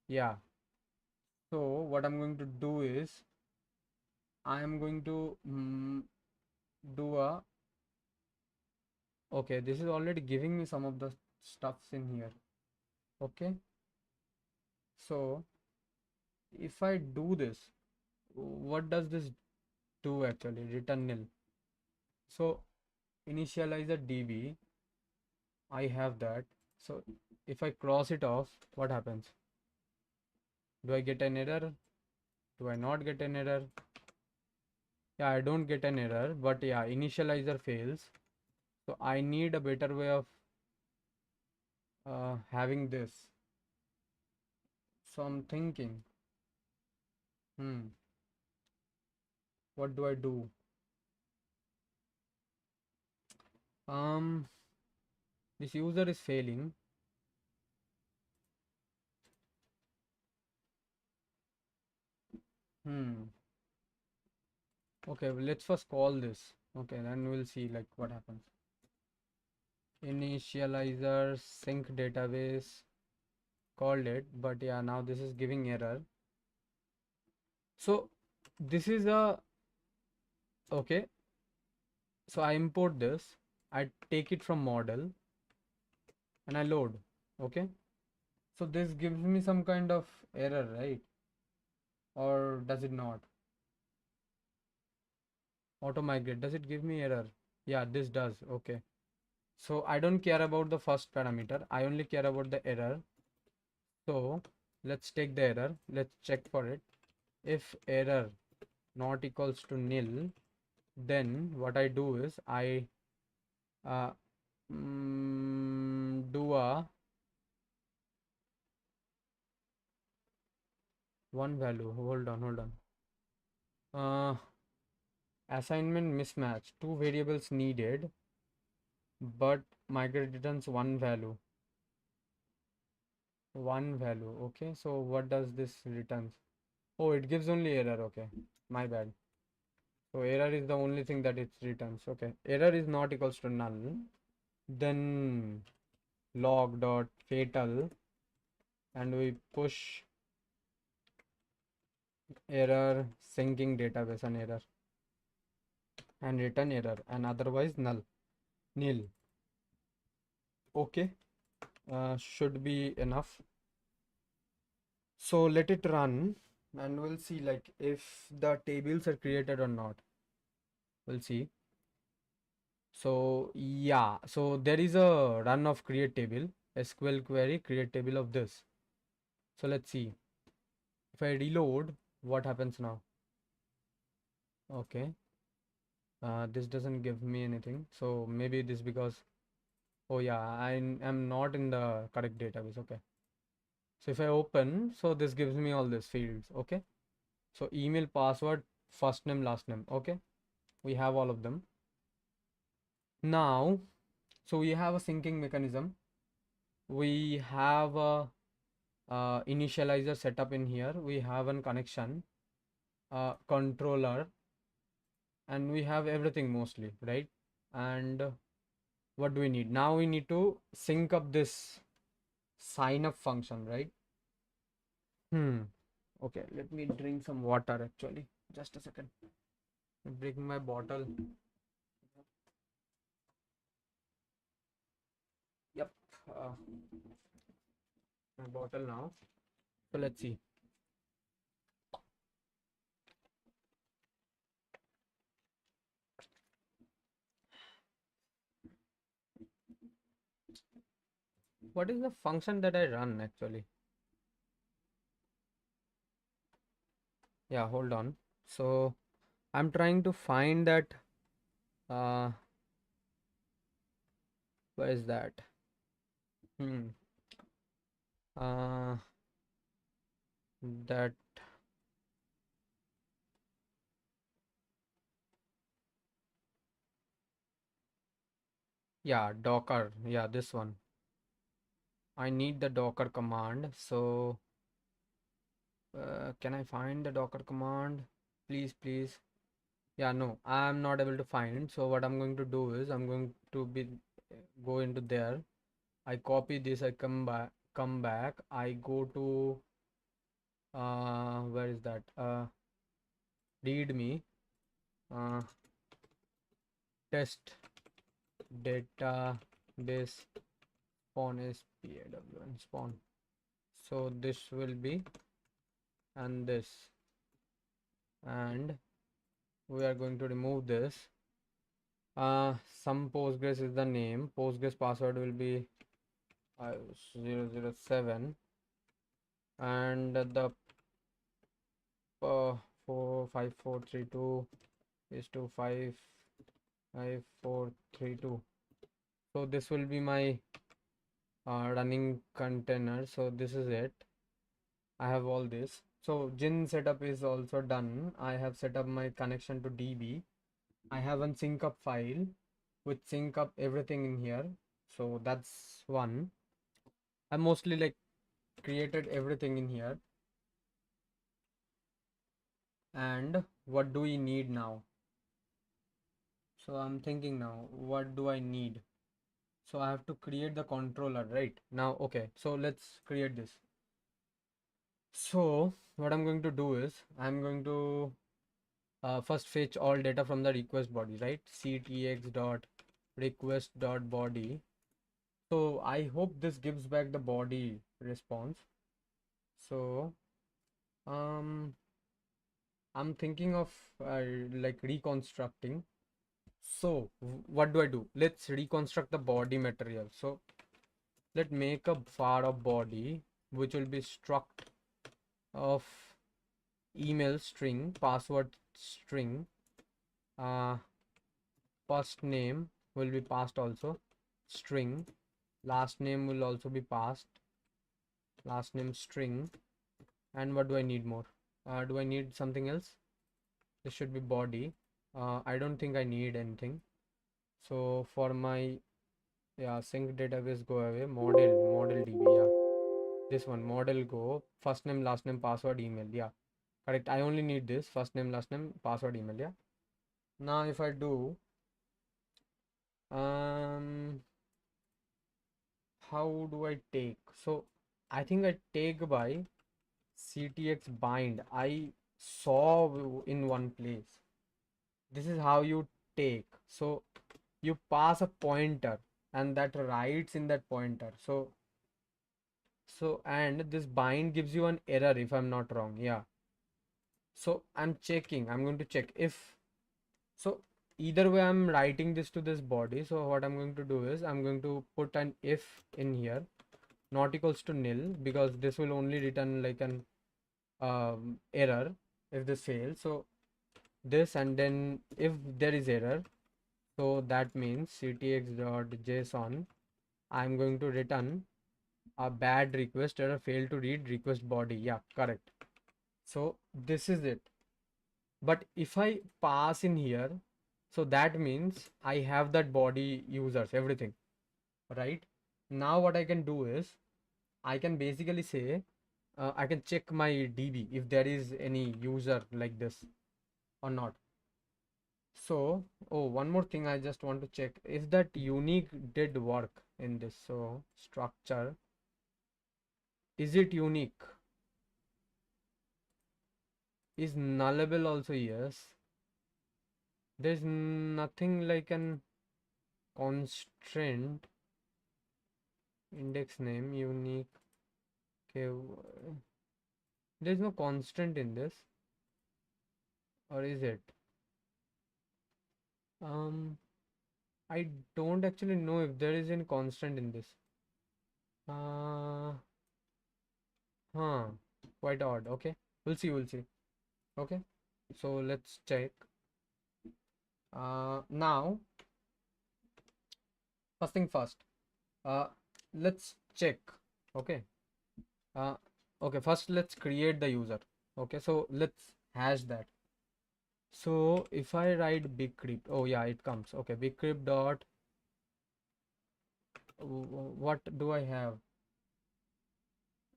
Yeah, so what I'm going to do is I am going to do a, okay, this is already giving me some of the stuffs in here. Okay, so if I do this, what does this do actually? Return nil. So initializer db, I have that. So if I cross it off, what happens? Do I get an error? Do I not get an error? Yeah, I don't get an error, but yeah, initializer fails. So I need a better way of having this. So I'm thinking, what do I do? This user is failing. Okay, well, let's first call this. Okay, then we'll see like what happens. Initializer sync database, called it, but yeah, now this is giving error. So this is a, okay, so I import this, I take it from model and I load. Okay, so this gives me some kind of error, right? Or does it not? Auto migrate, does it give me error? Yeah, this does. Okay, so I don't care about the first parameter, I only care about the error. So let's take the error, let's check for it. If error not equals to nil, then what I do is I do a one value, hold on, assignment mismatch, two variables needed, but migrate returns one value. Okay, so what does this returns? Oh, it gives only error. Okay, my bad. So error is the only thing that it returns. Okay, error is not equals to null. Then log dot fatal and we push error syncing database an error and return error and otherwise nil. Okay, should be enough. So let it run and we'll see like if the tables are created or not. We'll see. So yeah, so there is a run of create table, SQL query create table of this. So let's see. If I reload, what happens now? Okay. This doesn't give me anything. So maybe this because, oh yeah, I am not in the correct database. Okay. So if I open, so this gives me all these fields. Okay. So email, password, first name, last name. Okay. We have all of them. Now, so we have a syncing mechanism. We have a initializer setup in here. We have a connection, controller, and we have everything mostly, right? And what do we need? Now we need to sync up this sign up function, right? Okay, let me drink some water actually. Just a second. I'm bringing my bottle. Yep. Uh, my bottle now. So let's see. What is the function that I run actually? Yeah, hold on. So I'm trying to find that. Uh, where is that? Hmm. Uh, that yeah, Docker. Yeah, this one. I need the Docker command. So can I find the Docker command? Please, please. Yeah, no, I'm not able to find. So what I'm going to do is I'm going to go into there. I copy this. I come back. I go to where is that? Readme. Uh, test database spawn is pawn spawn. So this will be and this, and we are going to remove this. Some Postgres is the name. Postgres password will be 007, and the 45432 is to 55432. So this will be my running container. So this is it. I have all this. So Gin setup is also done. I have set up my connection to DB. I have one sync up file with sync up everything in here. So that's one. I mostly like created everything in here. And what do we need now? So I'm thinking now, what do I need? So I have to create the controller, right? Now, okay, so let's create this. So what I'm going to do is I'm going to first fetch all data from the request body, right? ctx dot request dot body. So I hope this gives back the body response. So I'm thinking of like reconstructing. So what do I do? Let's reconstruct the body material. So let's make a var of body which will be struct of email string, password string, uh, first name will be passed also, string, last name will also be passed, last name string, and what do I need more? Do I need something else? This should be body. I don't think I need anything. So for my yeah sync database go away, model db, yeah, this one model go, first name last name password email, yeah, correct. I only need this first name last name password email, yeah. Now if I do how do I take? So I think I take by ctx bind. I saw in one place. This is how you take. So you pass a pointer and that writes in that pointer. So and this bind gives you an error if I'm not wrong. Yeah. So I'm checking. I'm going to check if so either way I'm writing this to this body. So what I'm going to do is I'm going to put an if in here, not equals to nil, because this will only return like an error if this fails. So this, and then if there is error, so that means ctx.json, I'm going to return a bad request error, failed to read request body. Yeah, correct. So this is it. But if I pass in here, so that means I have that body users, everything, right? Now what I can do is I can basically say I can check my DB if there is any user like this or not. So, oh, one more thing I just want to check if that unique did work in this. So, structure, is it unique? Is nullable also? Yes. There's nothing like an constraint. Index name unique. Okay, there's no constant in this, or is it? Um, I don't actually know if there is any constant in this. Uh, huh, quite odd. Okay, we'll see. Okay, so let's check. Now, first thing first. Uh, let's check. Okay. Uh, okay. First, let's create the user. Okay, so let's hash that. So if I write big crypt, oh yeah, it comes. Okay, big crypt dot. What do I have?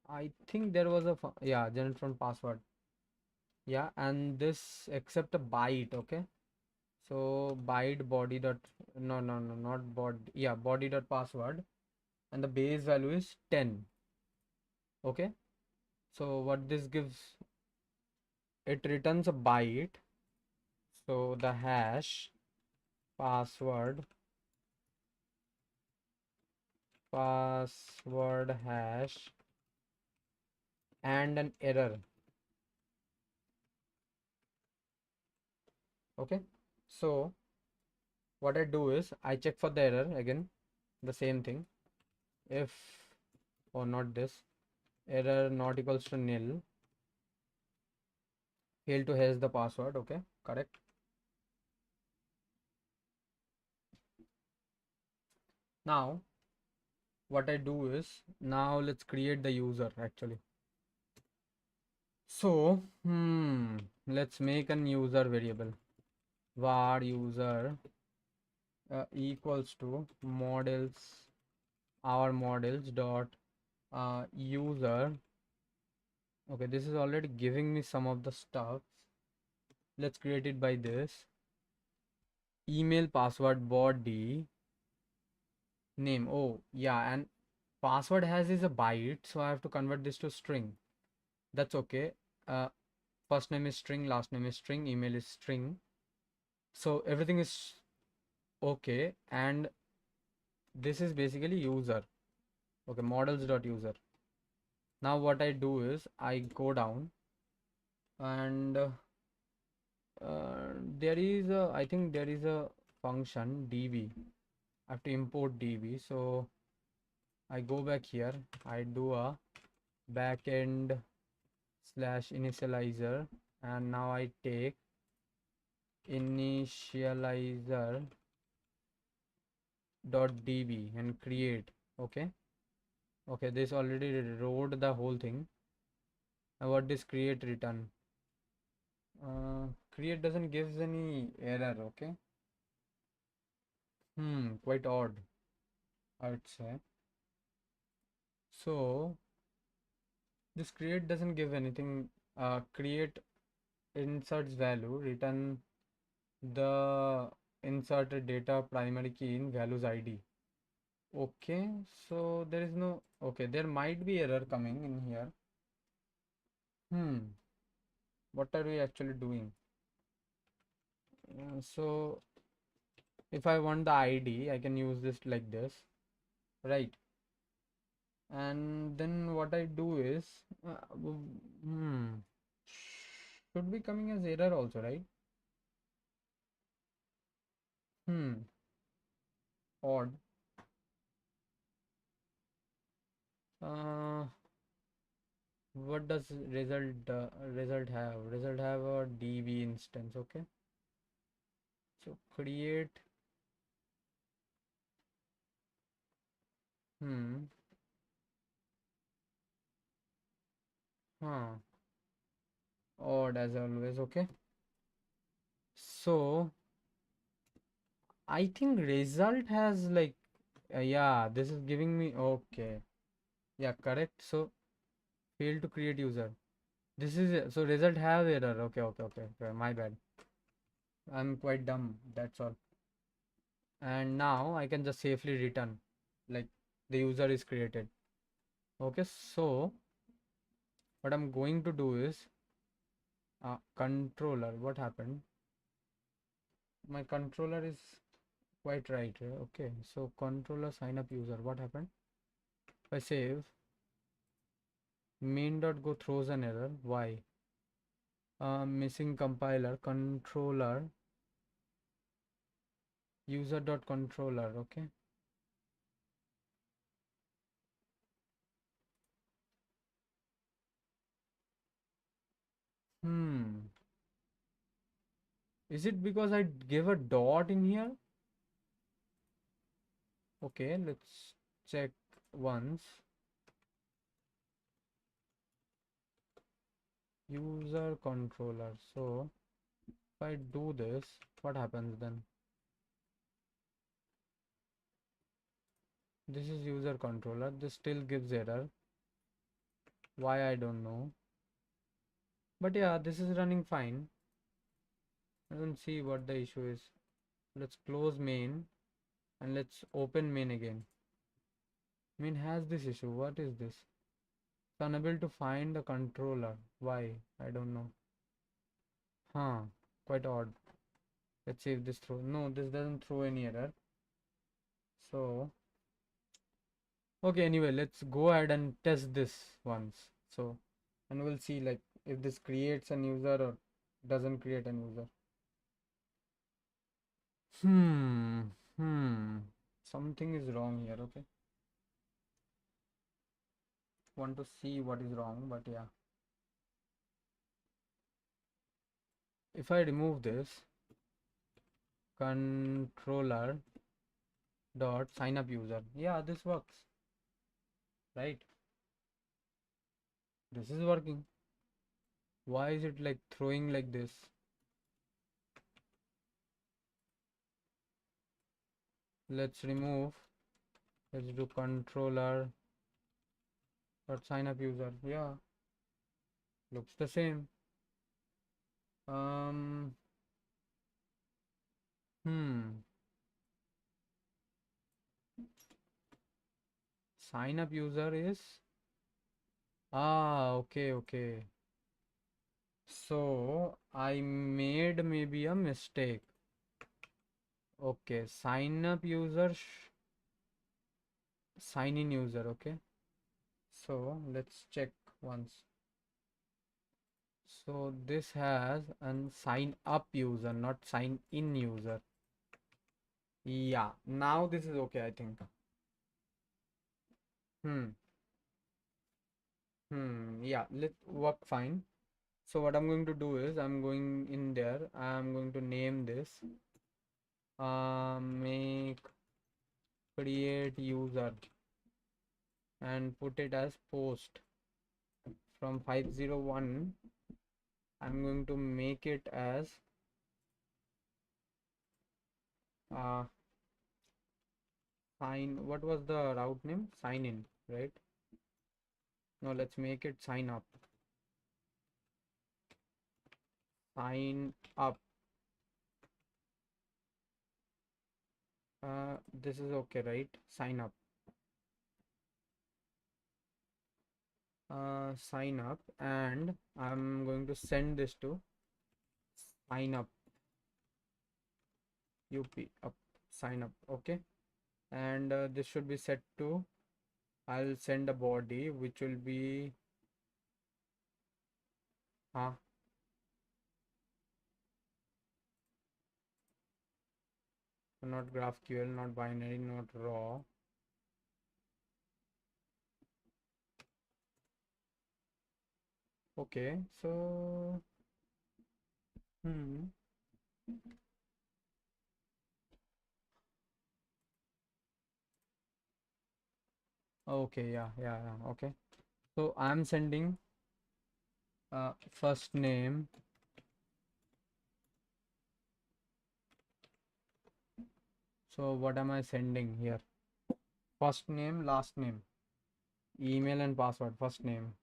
I think there was a yeah, generate from password. Yeah, and this except a byte. Okay, so byte body dot, no, not body. Yeah, body dot password, and the base value is 10. Okay, so what this gives, it returns a byte. So the hash password hash and an error. Okay, so what I do is I check for the error again, the same thing. If, or not this, error not equals to nil, fail to hash the password. Okay, correct. Now what I do is, now let's create the user actually. So let's make an user variable, var user equals to models, our models dot user. Okay, this is already giving me some of the stuff. Let's create it by this. Email password body name. Oh yeah, and password has is a byte, so I have to convert this to string. That's okay. uh First name is string, last name is string, email is string, so everything is okay. And this is basically user. Okay, models dot user. Now what I do is I go down, and there is a, I think there is a function db. I have to import db. So I go back here, I do a backend slash initializer, and now I take initializer dot db and create. Okay, okay, this already wrote the whole thing. Now what this create return? Create doesn't gives any error. Okay, quite odd, I'd say. So this create doesn't give anything. Create inserts value, return the inserted data primary key in values id. Okay, so there is no, okay, there might be error coming in here. What are we actually doing? So if I want the ID, I can use this like this, right? And then what I do is, should be coming as error also, right? Hmm, odd. Uh, what does result have? Result have a DB instance, okay? So create, hmm, huh, odd as always, okay? So I think result has like, yeah, this is giving me, okay, yeah, correct. So fail to create user. This is it. So result have error. Okay, okay, okay, okay. My bad. I'm quite dumb. That's all. And now I can just safely return, like the user is created. Okay, so what I'm going to do is controller. What happened? My controller is quite right. Okay, so controller sign up user. What happened? If I save, main.go throws an error. Why? Missing compiler controller user.controller. Okay. Hmm. Is it because I gave a dot in here? Okay, let's check once. User controller. So if I do this, what happens then? This is user controller. This still gives error. Why I don't know. But yeah, this is running fine. I don't see what the issue is. Let's close main and let's open main again. Main has this issue. What is this? It's unable to find the controller. Why? I don't know. Huh. Quite odd. Let's see if this throw. No, this doesn't throw any error. So, okay, anyway, let's go ahead and test this once. So, and we'll see like if this creates an user or doesn't create an user. Hmm, hmm. Something is wrong here, okay? Want to see what is wrong, but yeah. If I remove this controller dot sign up user, yeah, this works, right? This is working. Why is it like throwing like this? Let's remove. Let's do controller dot sign up user. Yeah, looks the same. Um, hmm. Sign up user is, okay, okay. So I made maybe a mistake. Okay, sign up user, sign in user. Okay, so let's check once. So this has an sign up user, not sign in user. Yeah, now this is okay, I think. Hmm. Yeah, let work fine. So what I'm going to do is I'm going in there. I'm going to name this make create user and put it as post from 501. I'm going to make it as uh, sign. What was the route name? Sign in, right? No, let's make it sign up. Sign up. This is okay, right? Sign up. Sign up, and I'm going to send this to sign up up sign up. Okay, and this should be set to, I'll send a body which will be uh, not GraphQL, not binary, not raw. Okay, so hmm okay, yeah, okay. So I'm sending first name. So what am I sending here? First name, last name, email and password. First name,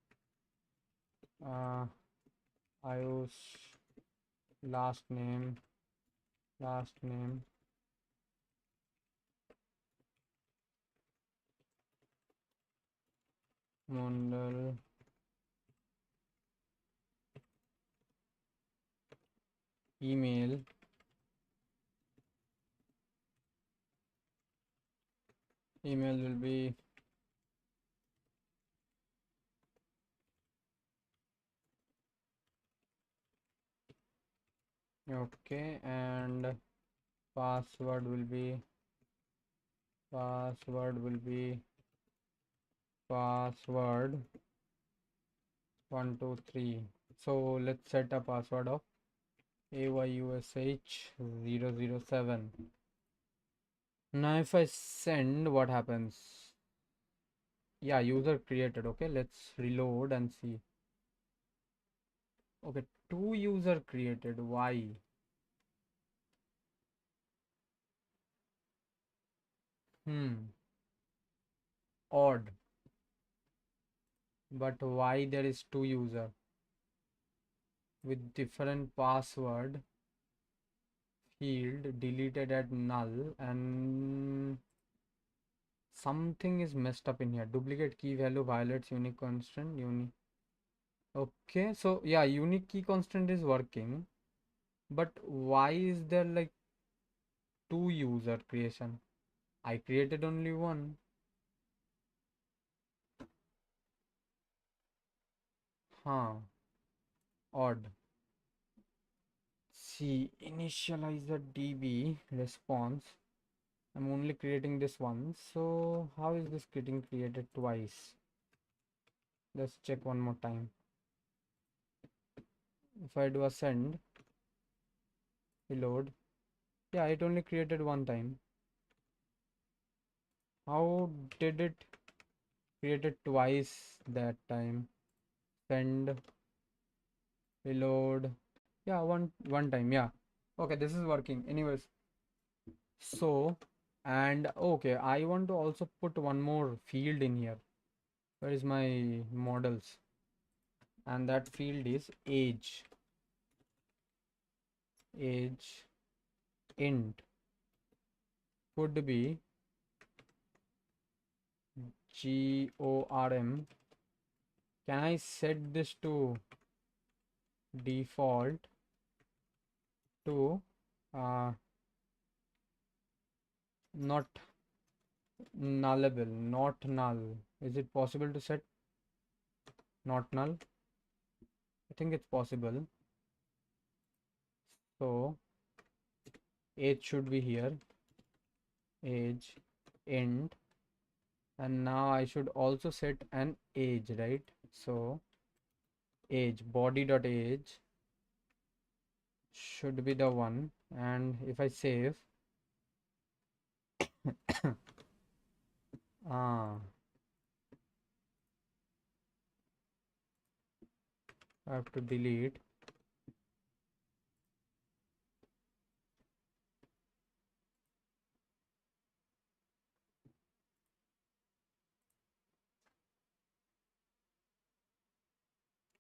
uh, Ayush, last name, last name, Mondal, email, email will be okay, and password will be password will be password 123. So let's set a password of AYUSH 007. Now if I send, what happens? Yeah, user created. Okay, let's reload and see. Okay, two user created. Why? Hmm, odd. But why there is two user with different password field deleted at null, and something is messed up in here. Duplicate key value violates unique constant. Okay, so yeah, unique key constant is working, but why is there like two user creation? I created only one. Huh, odd. See, initializer DB response. I'm only creating this once, so how is this getting created twice? Let's check one more time. If I do a send, reload, yeah, it only created one time. How did it create it twice that time? Send, reload, yeah, one time, yeah. Okay, this is working. Anyways, so and okay, I want to also put one more field in here. Where is my models? And that field is age. Age int could be GORM. Can I set this to default to not nullable, not null? Is it possible to set not null? I think it's possible. So age should be here, age int, and now I should also set an age, right? So age body.age should be the one, and if I save ah I have to delete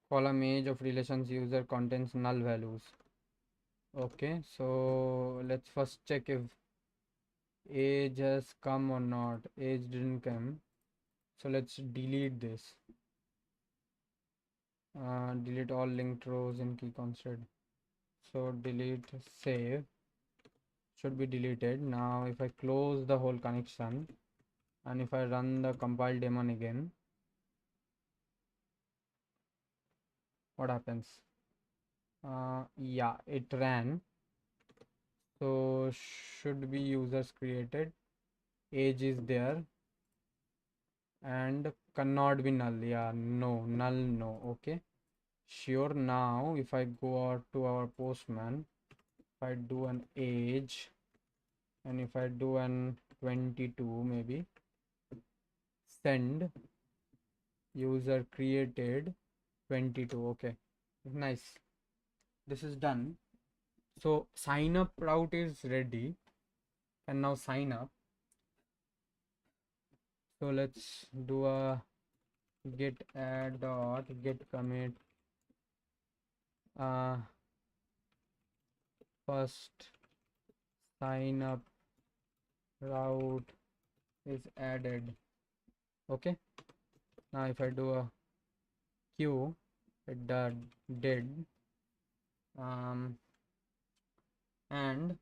column age of relations user contains null values. Okay, so let's first check if age has come or not. Age didn't come. So let's delete this. Delete all linked rows in key constant. So delete save should be deleted. Now if I close the whole connection and if I run the compile daemon again, what happens? Yeah, it ran. So should be users created. Age is there and cannot be null. Yeah, no, null, no. Okay, sure. Now if I go out to our postman, if I do an age and if I do an 22 maybe, send user created 22. Okay, nice. This is done. So sign up route is ready and now sign up. So let's do a git add dot git commit first sign up route is added. Okay, now if I do a queue, it did and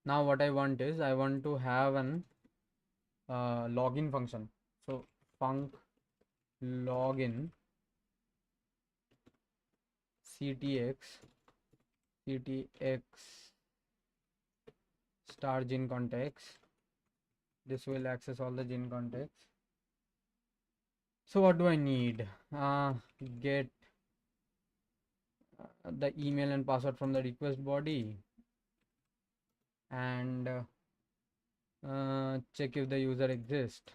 now what I want is I want to have an login function. So func login ctx star gin context. This will access all the gin contexts. So what do I need? Get the email and password from the request body and check if the user exists.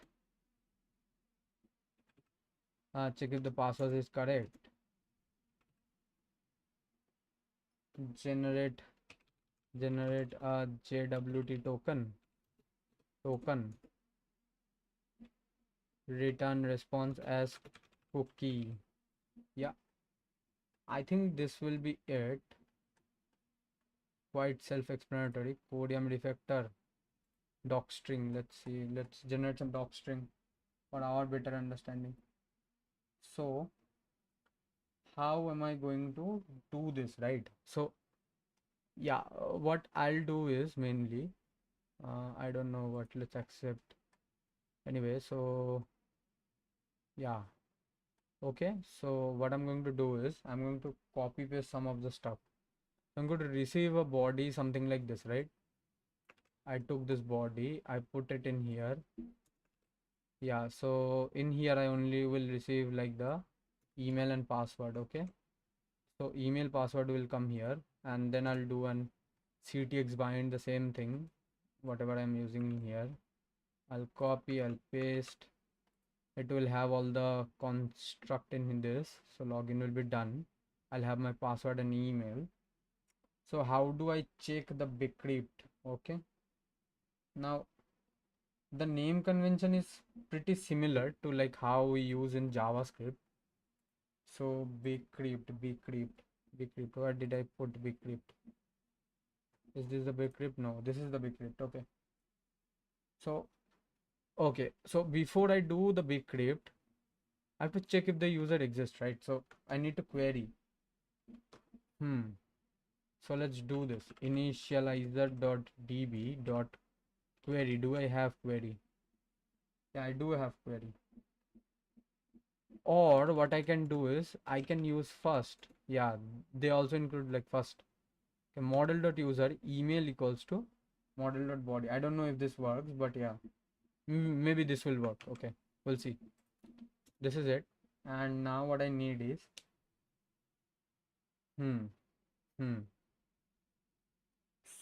Check if the password is correct. Generate a JWT token return response as cookie. Yeah, I think this will be it. Quite self-explanatory. Podium refactor docstring. Let's see, let's generate some docstring for our better understanding. So how am I going to do this, right? So yeah, what I'll do is mainly I don't know what, let's accept anyway. So yeah, okay, so what I'm going to do is I'm going to copy paste some of the stuff. I'm going to receive a body something like this, right? I took this body, I put it in here. Yeah, so in here I only will receive like the email and password. Okay, so email password will come here and then I'll do an ctx bind the same thing whatever I'm using here. I'll copy, I'll paste. It will have all the construct in this. So login will be done. I'll have my password and email. So how do I check the bcrypt? Okay, now the name convention is pretty similar to like how we use in JavaScript. So bcrypt. Where did I put bcrypt? Is this the bcrypt? No, this is the bcrypt. Okay, so okay, so before I do the bcrypt, I have to check if the user exists, right? So I need to query. So let's do this. Initializer.db dot query. Do I have query? Yeah, I do have query. Or what I can do is I can use first. Yeah, they also include like first. Okay, model.user email equals to model.body. I don't know if this works, but yeah, maybe this will work. Okay, we'll see. This is it. And now what I need is hmm hmm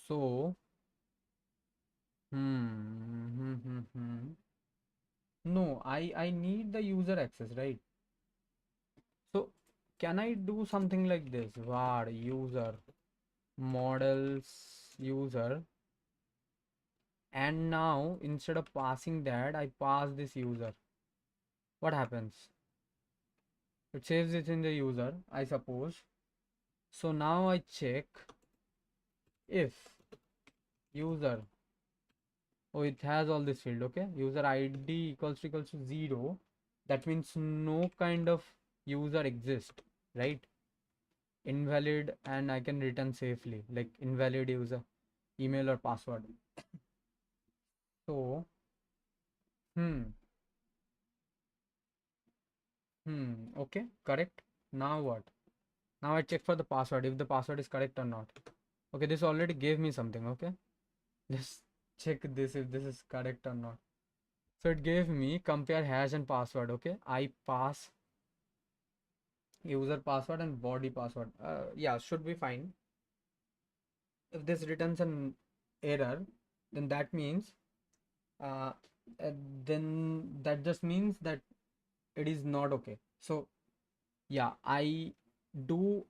so no, I need the user access, right? So can I do something like this? var user models user, and now instead of passing that I pass this user. What happens? It saves it in the user, I suppose. So now I check if user. Oh, it has all this field. Okay, user ID equals to 0. That means no kind of user exists, right? Invalid, and I can return safely, like invalid user email or password. So hmm okay, correct. Now what? Now I check for the password if the password is correct or not. Okay, this already gave me something. Okay, let's check this if this is correct or not. So it gave me compare hash and password. Okay, I pass user password and body password. Yeah, should be fine. If this returns an error, then that means uh, uh, then that just means that it is not okay. So yeah, I do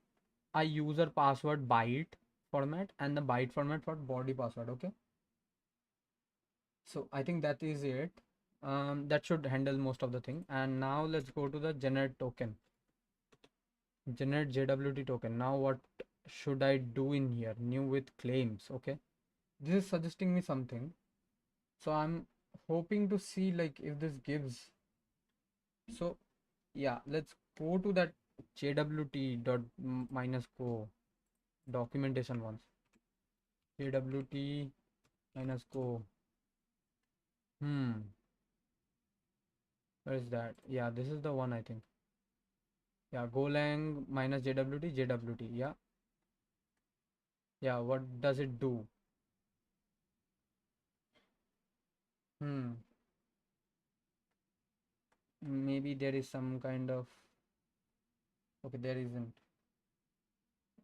a user password byte format and the byte format for body password. Okay, so I think that is it. That should handle most of the thing. And now let's go to the generate token. Generate JWT token. Now what should I do in here? New with claims. Okay, this is suggesting me something. So I'm hoping to see like if this gives. So yeah, let's go to that JWT dot minus go documentation once. JWT minus go. Hmm, where is that? Yeah, this is the one I think. Yeah, Golang minus JWT, JWT. Yeah, yeah. What does it do? Hmm, maybe there is some kind of. Okay, there isn't.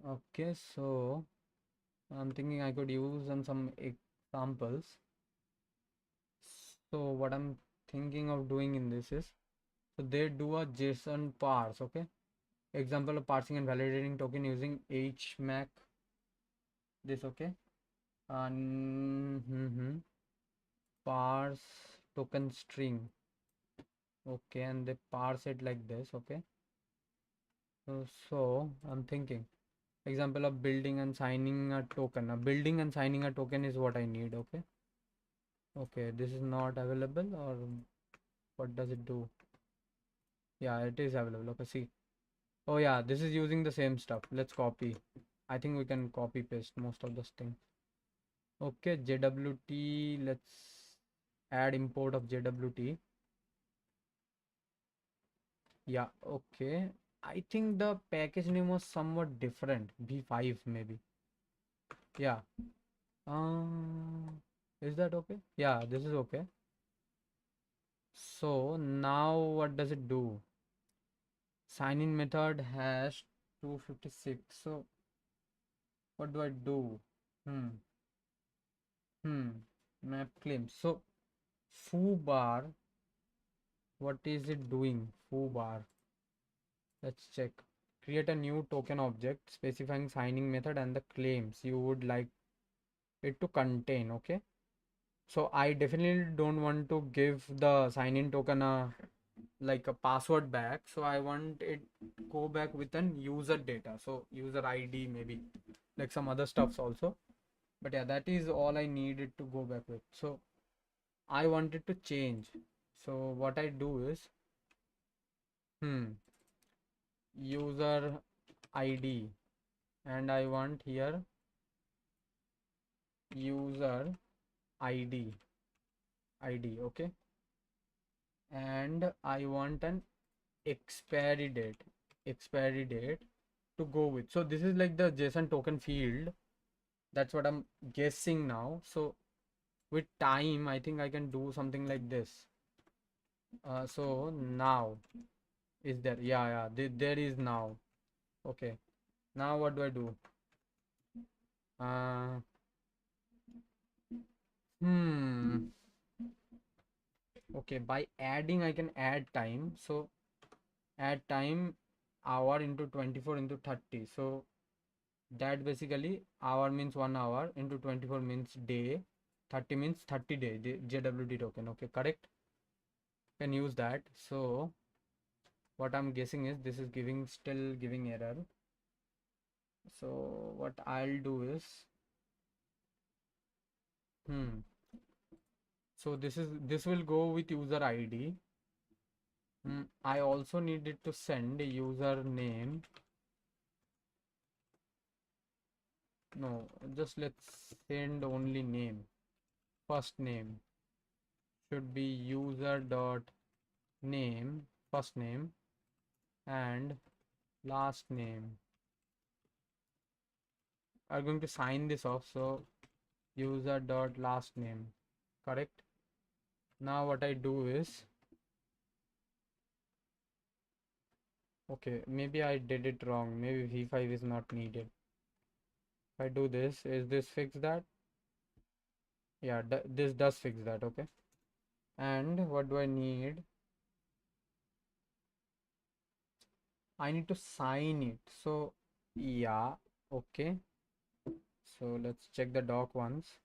Okay, so I'm thinking I could use some examples. So what I'm thinking of doing in this is, so they do a JSON parse. Okay, example of parsing and validating token using HMAC. This okay, and parse token string. Okay, and they parse it like this. Okay, so I'm thinking example of building and signing a token. Building and signing a token is what I need. Okay, okay, this is not available, or what does it do? Yeah, it is available. Okay, see. Oh yeah, this is using the same stuff. Let's copy. I think we can copy paste most of this thing. Okay, JWT. Let's add import of JWT. Yeah, okay. I think the package name was somewhat different. B5 maybe. Yeah. Is that okay? Yeah, this is okay. So now what does it do? Sign in method hash 256. So what do I do? Hmm. Map claim. So foo bar. What is it doing? Foo bar. Let's check. Create a new token object specifying signing method and the claims you would like it to contain. Okay. So I definitely don't want to give the sign in token like a password back. So I want it go back with an user data. So user ID maybe like some other stuffs also. But yeah, that is all I needed to go back with. So I wanted to change. So what I do is user ID, and I want here user ID, okay, and I want an expiry date to go with. So this is like the JSON token field. That's what I'm guessing now. So with time, I think I can do something like this. So now is there? Yeah, there is now. Okay. Now what do I do? Uh, hmm. Okay, by adding, I can add time. So add time hour into 24 into 30. So that basically hour means 1 hour into 24 means day. 30 means 30 day, the JWT token. Okay, correct. Can use that. So what I'm guessing is this is still giving error. So what I'll do is Hmm. So this will go with user ID. I also needed to send a username. No, just let's send only name. First name should be user dot name, first name, and last name. I'm going to sign this off, so user dot last name, correct? Now what I do is, okay, maybe I did it wrong. Maybe v5 is not needed. If I do this, is this fix that? Yeah, this does fix that. Okay. And what do I need? I need to sign it. So yeah, okay. So let's check the doc once.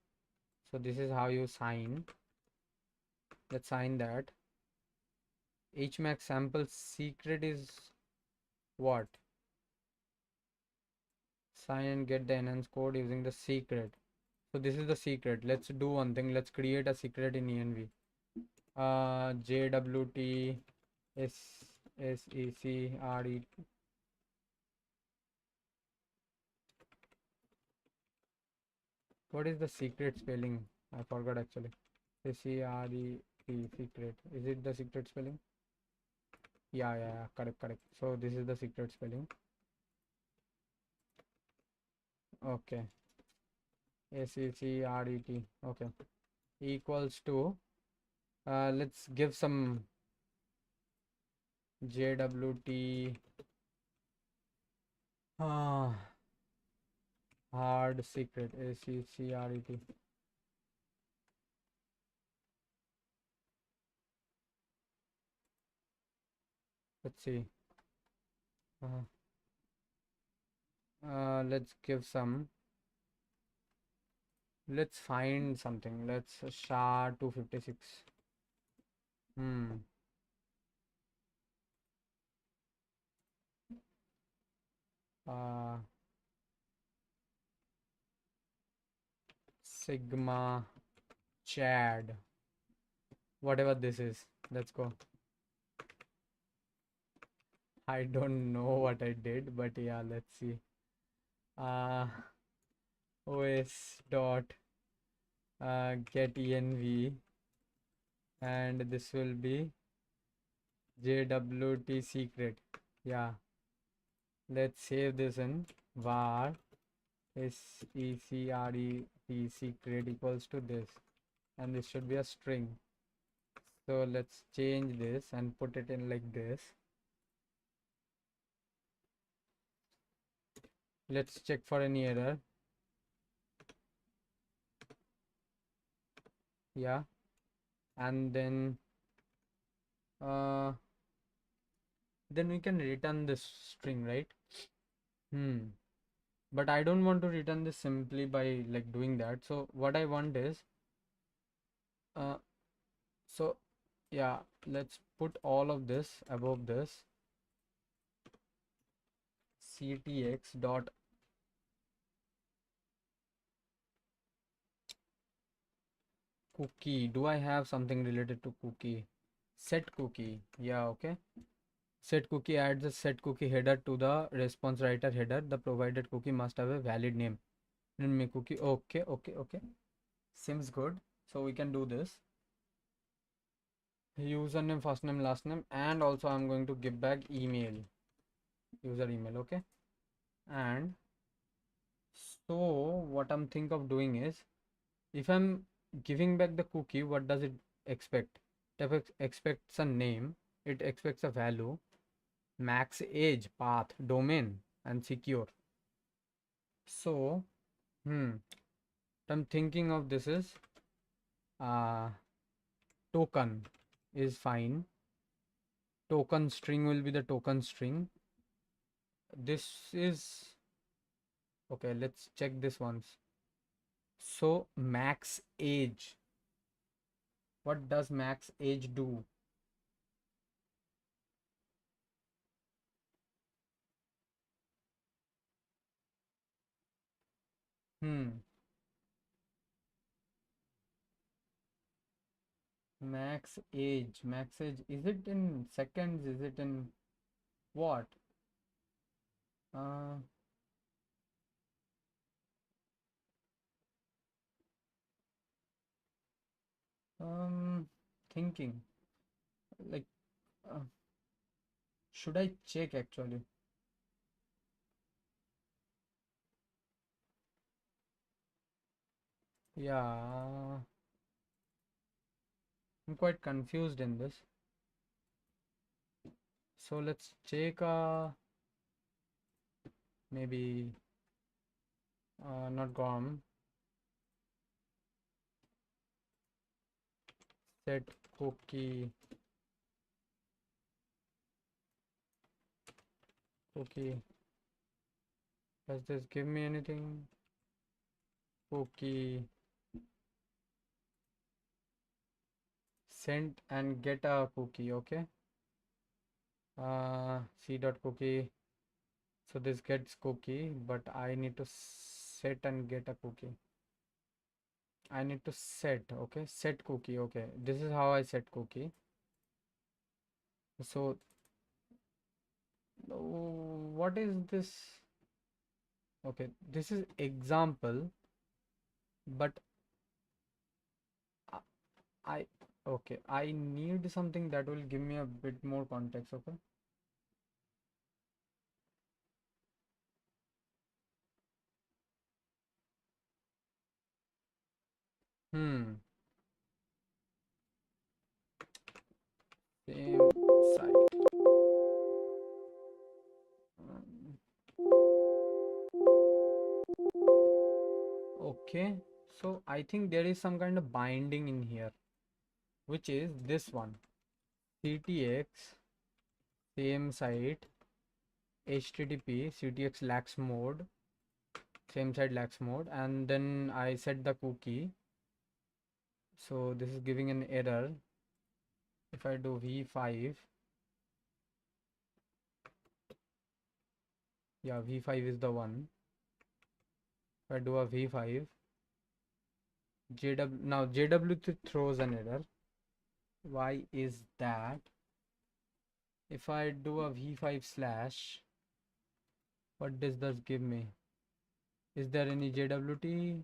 So this is how you sign. Let's sign that. HMAX sample secret is what? Sign and get the enhanced code using the secret. So this is the secret. Let's do one thing. Let's create a secret in env. JWT SECRE. What is the secret spelling? I forgot actually. SECRE secret. Is it the secret spelling? Yeah, correct. So this is the secret spelling. Okay. SECRET. Okay. Equals to, let's give some JWT hard secret. SECRET. Let's see. Let's give some. Let's find something. Let's SHA-256. Hmm. Uh, Sigma Chad. Whatever this is. Let's go. I don't know what I did, but yeah, let's see. Uh, OS dot get env, and this will be JWT secret. Yeah. Let's save this in var SECRET secret equals to this, and this should be a string. So let's change this and put it in like this. Let's check for any error. Yeah. And uh then we can return this string, right? But I don't want to return this simply by like doing that. So what I want is, uh so yeah, let's put all of this above this. CTX dot cookie. Do I have something related to cookie? Set cookie. Yeah, okay. Set cookie adds a set cookie header to the response writer header. The provided cookie must have a valid name. Name cookie. Okay. Seems good. So we can do this. Username, first name, last name, and also I'm going to give back email. User email, okay. And so what I'm think of doing is, if I'm giving back the cookie, what does it expect? It expects a name, it expects a value, max age, path, domain, and secure. So I'm thinking of this is uh token is fine. Token string will be the token string. This is okay. Let's check this once. So max age. What does max age do? Hmm. Max age, is it in seconds, is it in what? uh um Thinking, like, uh, should I check actually? Yeah, I'm quite confused in this. So let's check, maybe, not GOM, set cookie. Does this give me anything? Cookie sent and get a cookie. Okay. C dot cookie. So this gets cookie, but I need to set and get a cookie. I need to set. Okay, set cookie. Okay, this is how I set cookie. So, what is this? Okay, this is example, but I, I okay, I need something that will give me a bit more context. Okay. Hmm. Same site. Um, okay, so I think there is some kind of binding in here, which is this one. CTX, same site, HTTP, CTX lax mode, same site lax mode, and then I set the cookie. So this is giving an error. If I do v5, yeah, v5 is the one. If I do a v5, JW, now JW throws an error. Why is that? If I do a v5 slash, what does this give me? Is there any JWT?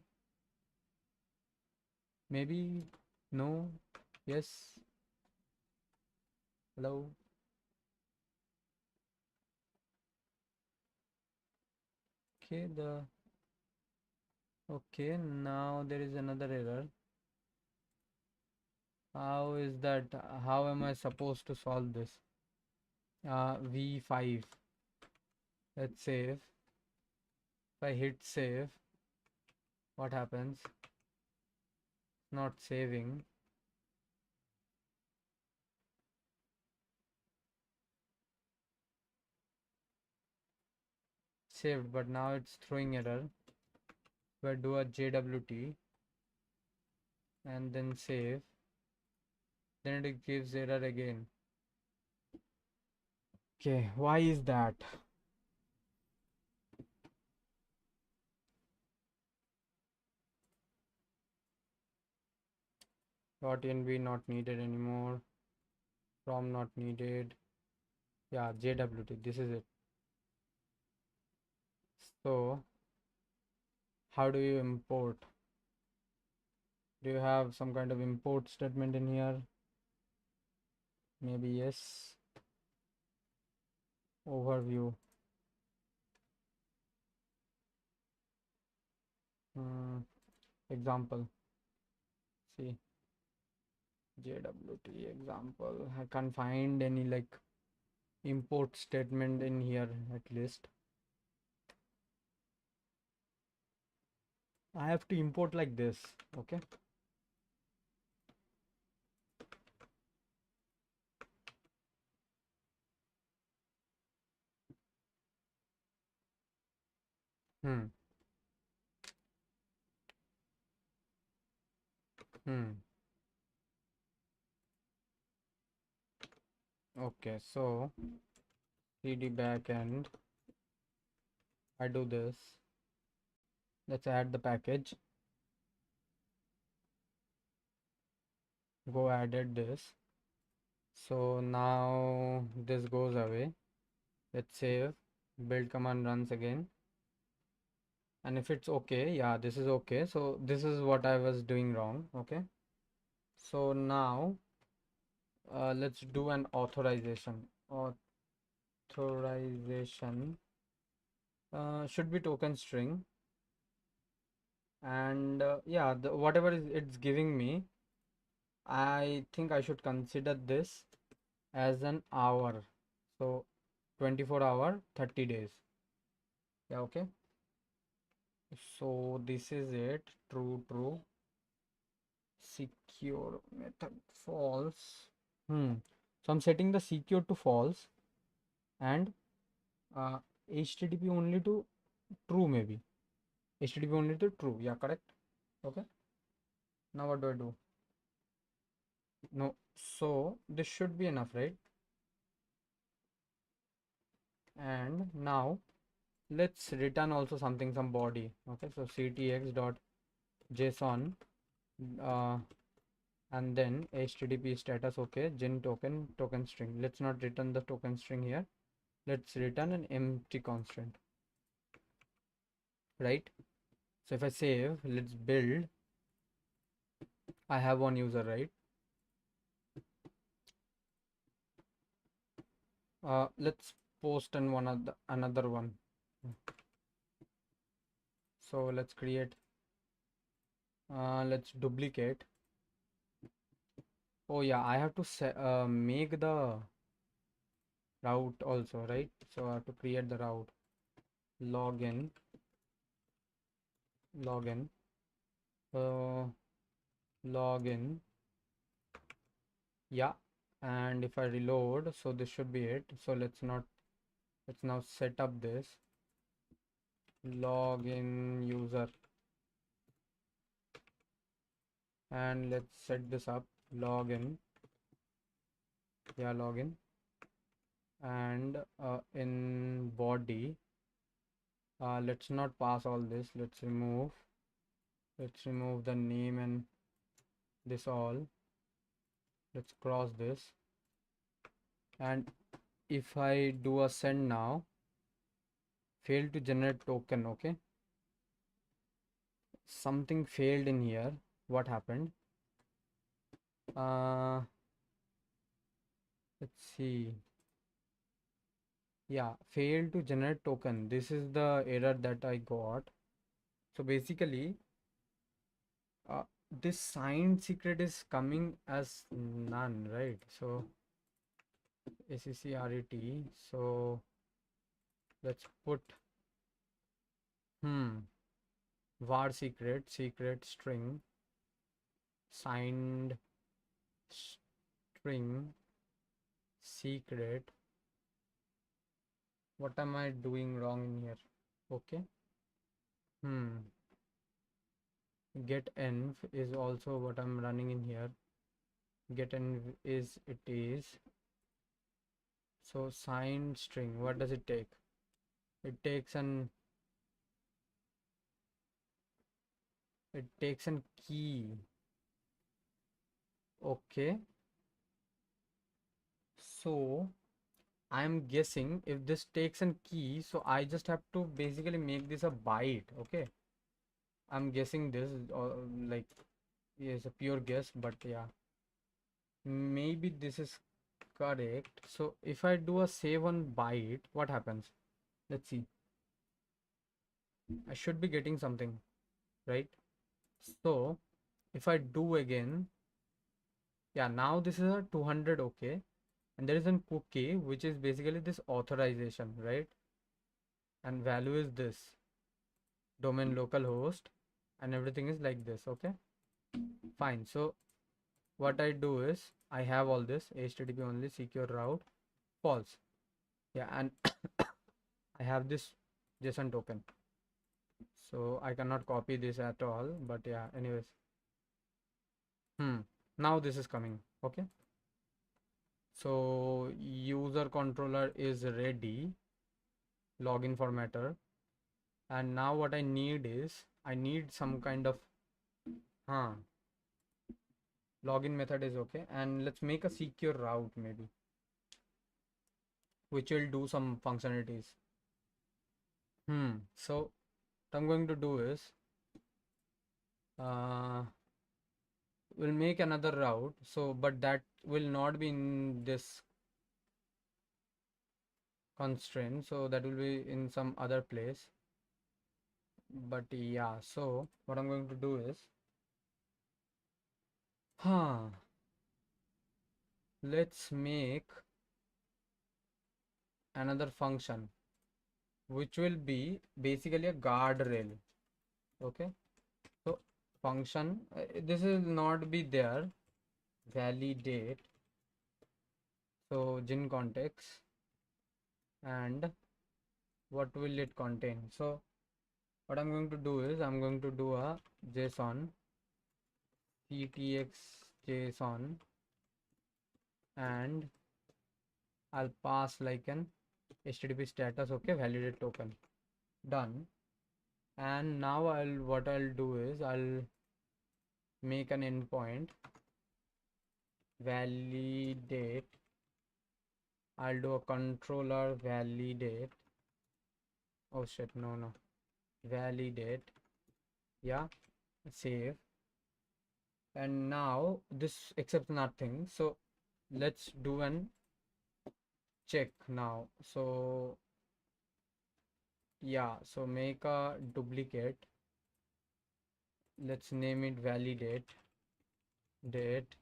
Maybe? No? Yes? Hello? Okay, okay, now there is another error. How is that? How am I supposed to solve this? V5. Let's save. If I hit save, what happens? Not saving. Saved, but now it's throwing error. If I do a JWT and then save, then it gives error again. Okay, why is that? .env not needed anymore. From not needed. Yeah, JWT, this is it. So how do you import? Do you have some kind of import statement in here? Maybe yes. Overview. Example. See, JWT example. I can't find any like import statement in here at least. I have to import like this. Okay. Hmm. Hmm. Okay, so cd backend. I do this. Let's add the package. go added this. So now this goes away. Let's save, build command runs again. And if it's okay, yeah, this is okay. So this is what I was doing wrong. Okay. So now let's do an authorization. Authorization should be token string. And yeah, whatever is it's giving me, I think I should consider this as an hour. So 24 hour, 30 days. Yeah, okay. So this is it. True, true. Secure method false. So I'm setting the secure to false and uh, HTTP only to true maybe. HTTP only to true. Yeah, correct. Okay. Now what do I do? No. So this should be enough, right? And now let's return also something, some body. Okay. So ctx dot json uh, and then HTTP status. Okay. Gen token string. Let's not return the token string here. Let's return an empty constant, right? So if I save, let's build. I have one user, right? Let's post and another one. So let's create. Let's duplicate. Oh yeah, I have to make the route also, right? So I have to create the route. Login, login, uh, login. Yeah, and if I reload, so this should be it. So let's now set up this login user and let's set this up login. Yeah, login and in body let's not pass all this. Let's remove the name and this all. Let's cross this, and if I do a send now, fail to generate token. Okay, something failed in here. What happened? uh let's see. Yeah, failed to generate token. This is the error that I got. So basically uh, this signed secret is coming as none, right? So ACCRET. So let's put var secret string signed string secret. What am I doing wrong in here? Okay. Get env is also what I'm running in here. Get env is it is. So signed string, what does it take? It takes an key. Okay, so I'm guessing if this takes an key, so I just have to basically make this a byte. Okay, I'm guessing this like is a pure guess, but yeah, maybe this is correct. So if I do a save on byte, what happens? Let's see. I should be getting something, right? So if I do again, yeah, now this is a 200. Okay, and there is a cookie which is basically this authorization, right? And value is this domain localhost and everything is like this. Okay, fine. So what I do is I have all this HTTP only secure route false. Yeah, and I have this JSON token, so I cannot copy this at all, but yeah, anyways. Now this is coming. Okay, so user controller is ready, login formatter. And now what I need is I need some kind of Login method is okay, and let's make a secure route maybe, which will do some functionalities. So what I'm going to do is we'll make another route, so but that will not be in this constraint, so that will be in some other place. But yeah, so what I'm going to do is let's make another function which will be basically a guardrail. Okay, so function this will not be there, validate, so gin context, and what will it contain? So what I'm going to do is I'm going to do a JSON ctx JSON, and I'll pass like an HTTP status. Okay, validate token, done. And now what I'll do is I'll make an endpoint validate. I'll do a controller validate. Oh shit, no, validate. Yeah, save. And now this accepts nothing, so let's do an check now. So yeah, so make a duplicate, let's name it validate date,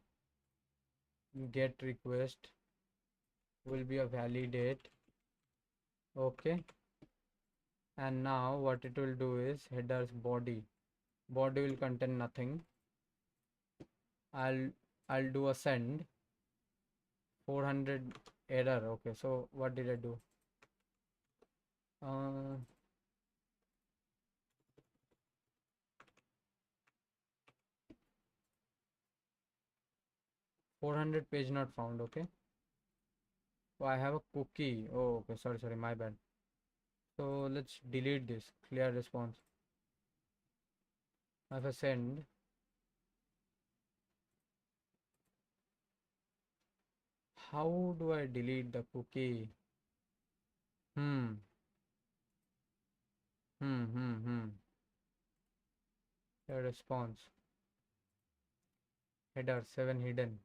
get request will be a validate. Okay, and now what it will do is headers body will contain nothing. I'll do a send 400 error. Okay, so what did I do? 400 page not found. Okay, oh, I have a cookie. Oh, okay, sorry, my bad. So let's delete this, clear response. If I send, how do I delete the cookie? Hmm. The response header 7 hidden.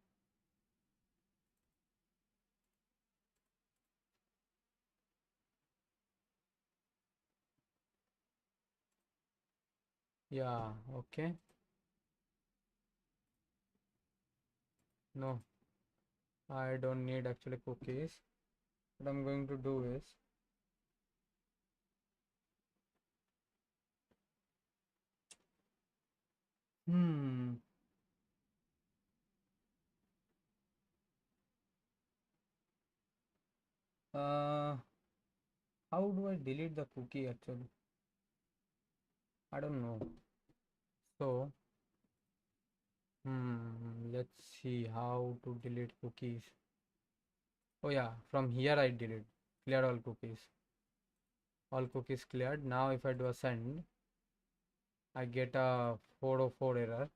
Yeah, okay. No, I don't need actually cookies. What I'm going to do is hmm uh how do I delete the cookie actually? I don't know. So let's see how to delete cookies. Oh yeah, from here I delete, clear all cookies. All cookies cleared. Now if I do a send, I get a 404 error.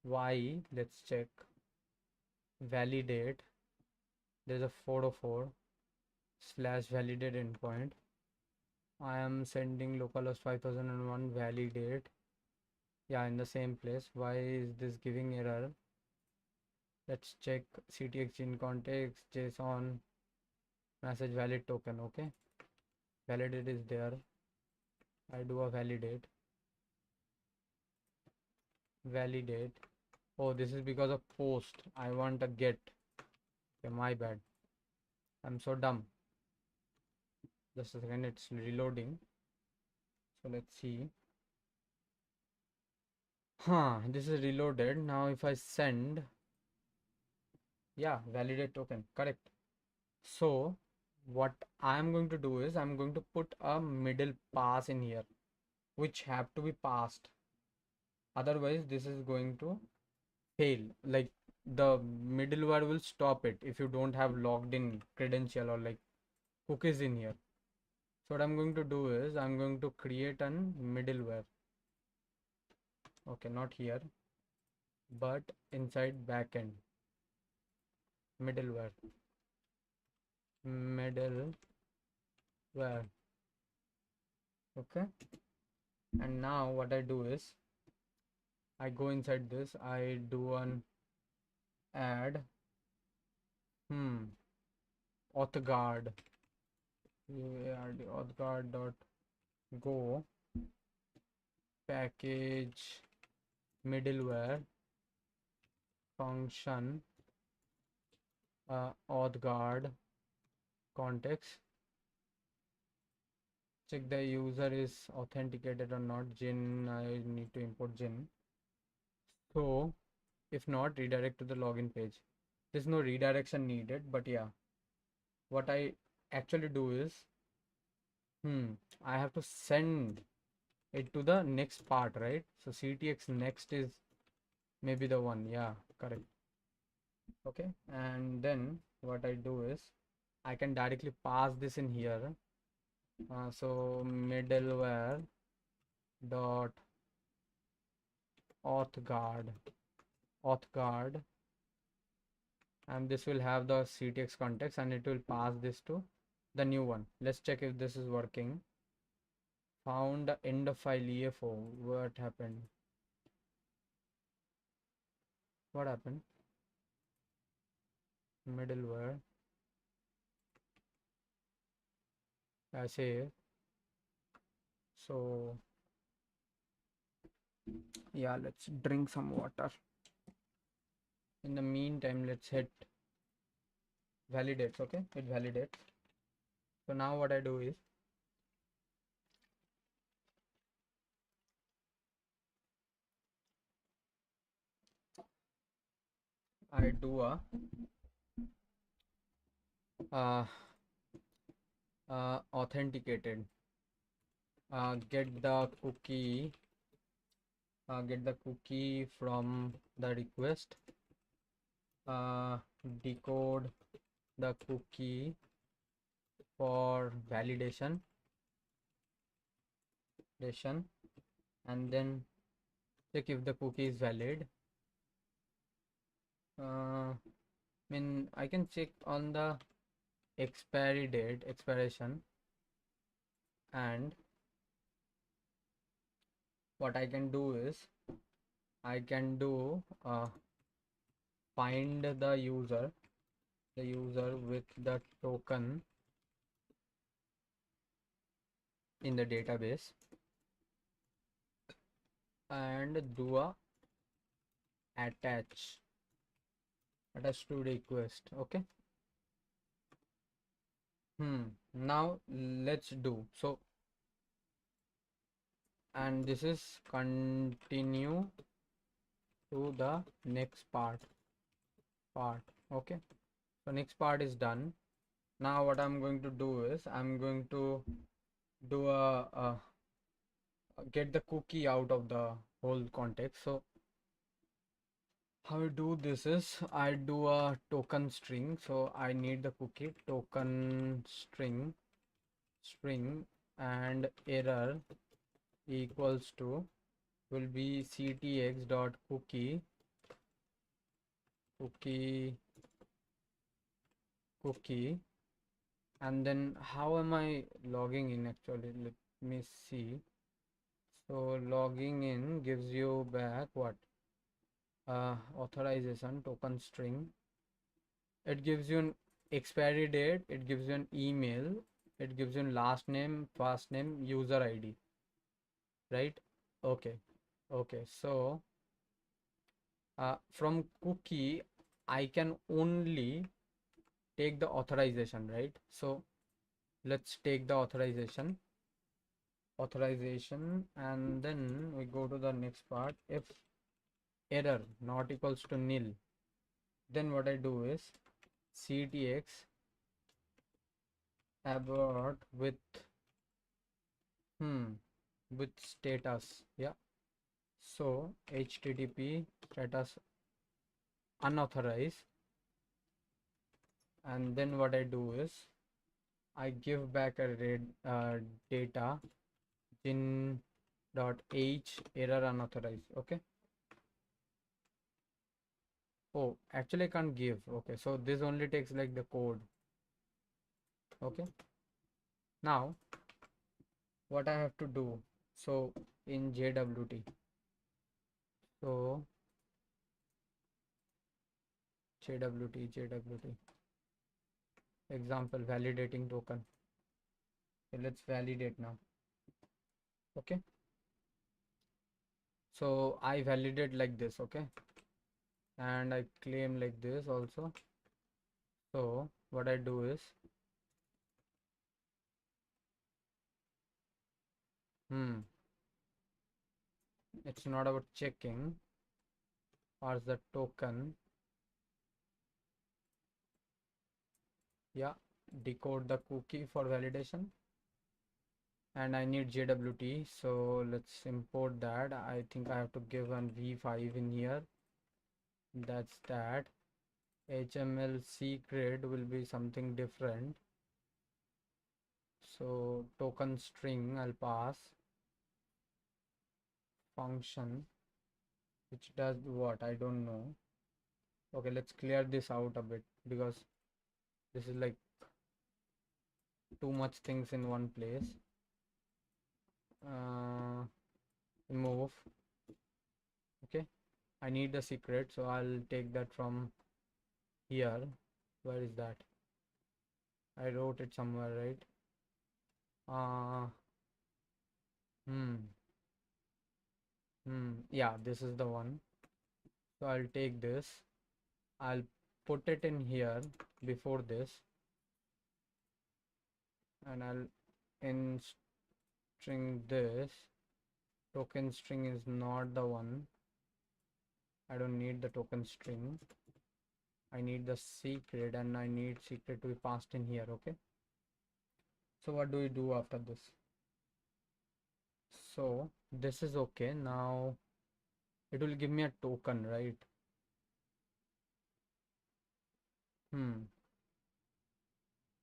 Why? Let's check. Validate. There's a 404 slash validate endpoint. I am sending localhost 5001 validate. Yeah, in the same place. Why is this giving error? Let's check ctx in context JSON message valid token. Okay, validate is there. I do a validate. Oh, this is because of post. I want a get. Okay, my bad. I'm so dumb. Just a second, it's reloading. So let's see. This is reloaded. Now if I send, yeah, validate token, correct. So what I'm going to do is I'm going to put a middle pass in here, which have to be passed. Otherwise, this is going to fail. Like the middleware will stop it if you don't have logged in credential or like cookies in here. So what I'm going to do is I'm going to create an middleware. Okay, not here. but inside backend middleware. Okay, and now what I do is I go inside this, I do an add authguard authguard dot go package middleware function authguard context, check the user is authenticated or not. Gin, I need to import gin. So if not, redirect to the login page. There's no redirection needed, but yeah, what I actually do is I have to send it to the next part, right? So ctx next is maybe the one. Yeah, correct. Okay, and then what I do is I can directly pass this in here. So middleware dot authguard, and this will have the ctx context and it will pass this to the new one. Let's check if this is working. Found the end of file EFO. What happened? What happened? Middleware. I say so. Yeah, let's drink some water. In the meantime, let's hit validates. Okay, it validates. So now what I do is I do a uh, authenticated get the cookie from the request, decode the cookie for validation, and then check if the cookie is valid. I can check on the expiration, and what I can do is I can do find the user with the token in the database and do a attach to request. Okay. Now let's do so, and this is continue to the next part. Okay, so next part is done. Now what I'm going to do is I'm going to do a get the cookie out of the whole context. So how I do this is I do a token string. So I need the cookie token string and error equals to will be ctx dot cookie and then how am I logging in actually? Let me see. So logging in gives you back what? Authorization token string. It gives you an expiry date, it gives you an email, it gives you last name, first name, user ID, right? Okay. So from cookie I can only take the authorization, right? So let's take the authorization, and then we go to the next part. If error not equals to nil, then what I do is ctx abort with status. Yeah, so http status unauthorized, and then what I do is I give back a data in .h error unauthorized. Okay, Oh, actually I can't give. Okay, so this only takes like the code. Okay, now what I have to do, so in JWT, so JWT example validating token. Okay, let's validate now. Okay, so I validate like this. Okay, and I claim like this also. So what I do is, it's not about checking, parse the token. Yeah, decode the cookie for validation, and I need JWT, so let's import that. I think I have to give an v5 in here. That's that. HTML secret will be something different, so token string I'll pass function which does what I don't know. Okay, let's clear this out a bit because this is like too much things in one place. Remove. Okay, I need the secret, so I'll take that from here. Where is that? I wrote it somewhere, right? uh hmm yeah, this is the one. So I'll take this, I'll put it in here before this, and I'll in string this. Token string is not the one. I don't need the token string. I need the secret, and I need secret to be passed in here. Okay, so what do we do after this? So this is okay. Now it will give me a token, right? hmm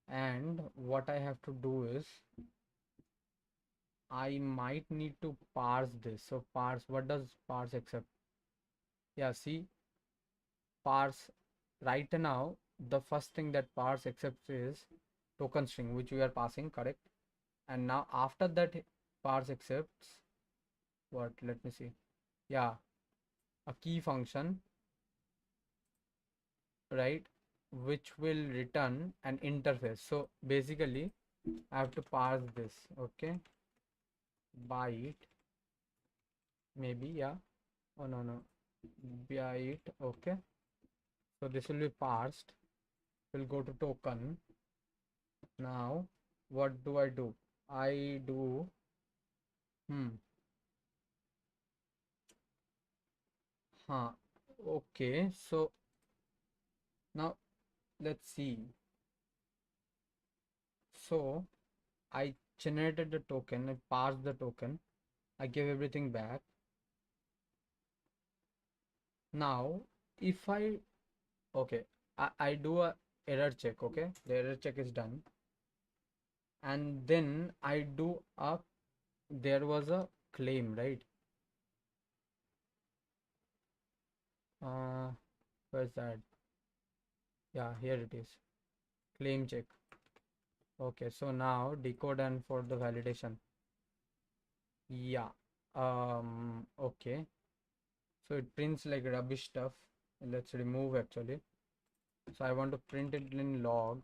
and what I have to do is, I might need to parse this. So parse, what does parse accept? Yeah, see, parse, right now the first thing that parse accepts is token string which we are passing, correct? And now after that parse accepts what, let me see, yeah, a key function, right, which will return an interface. So basically I have to parse this. Okay, byte, maybe, yeah. Oh no, byte. Okay, so this will be parsed. We'll go to token. Now what do I do? I do hmm huh okay, so now let's see. So I generated the token, I parsed the token, I gave everything back. Now if I, okay, I do a error check. Okay, the error check is done, and then I do a, there was a claim, right? uh where's that? Yeah, here it is, claim check. Okay, so now decode and for the validation. Yeah. Okay. So it prints like rubbish stuff. Let's remove actually. So I want to print it in log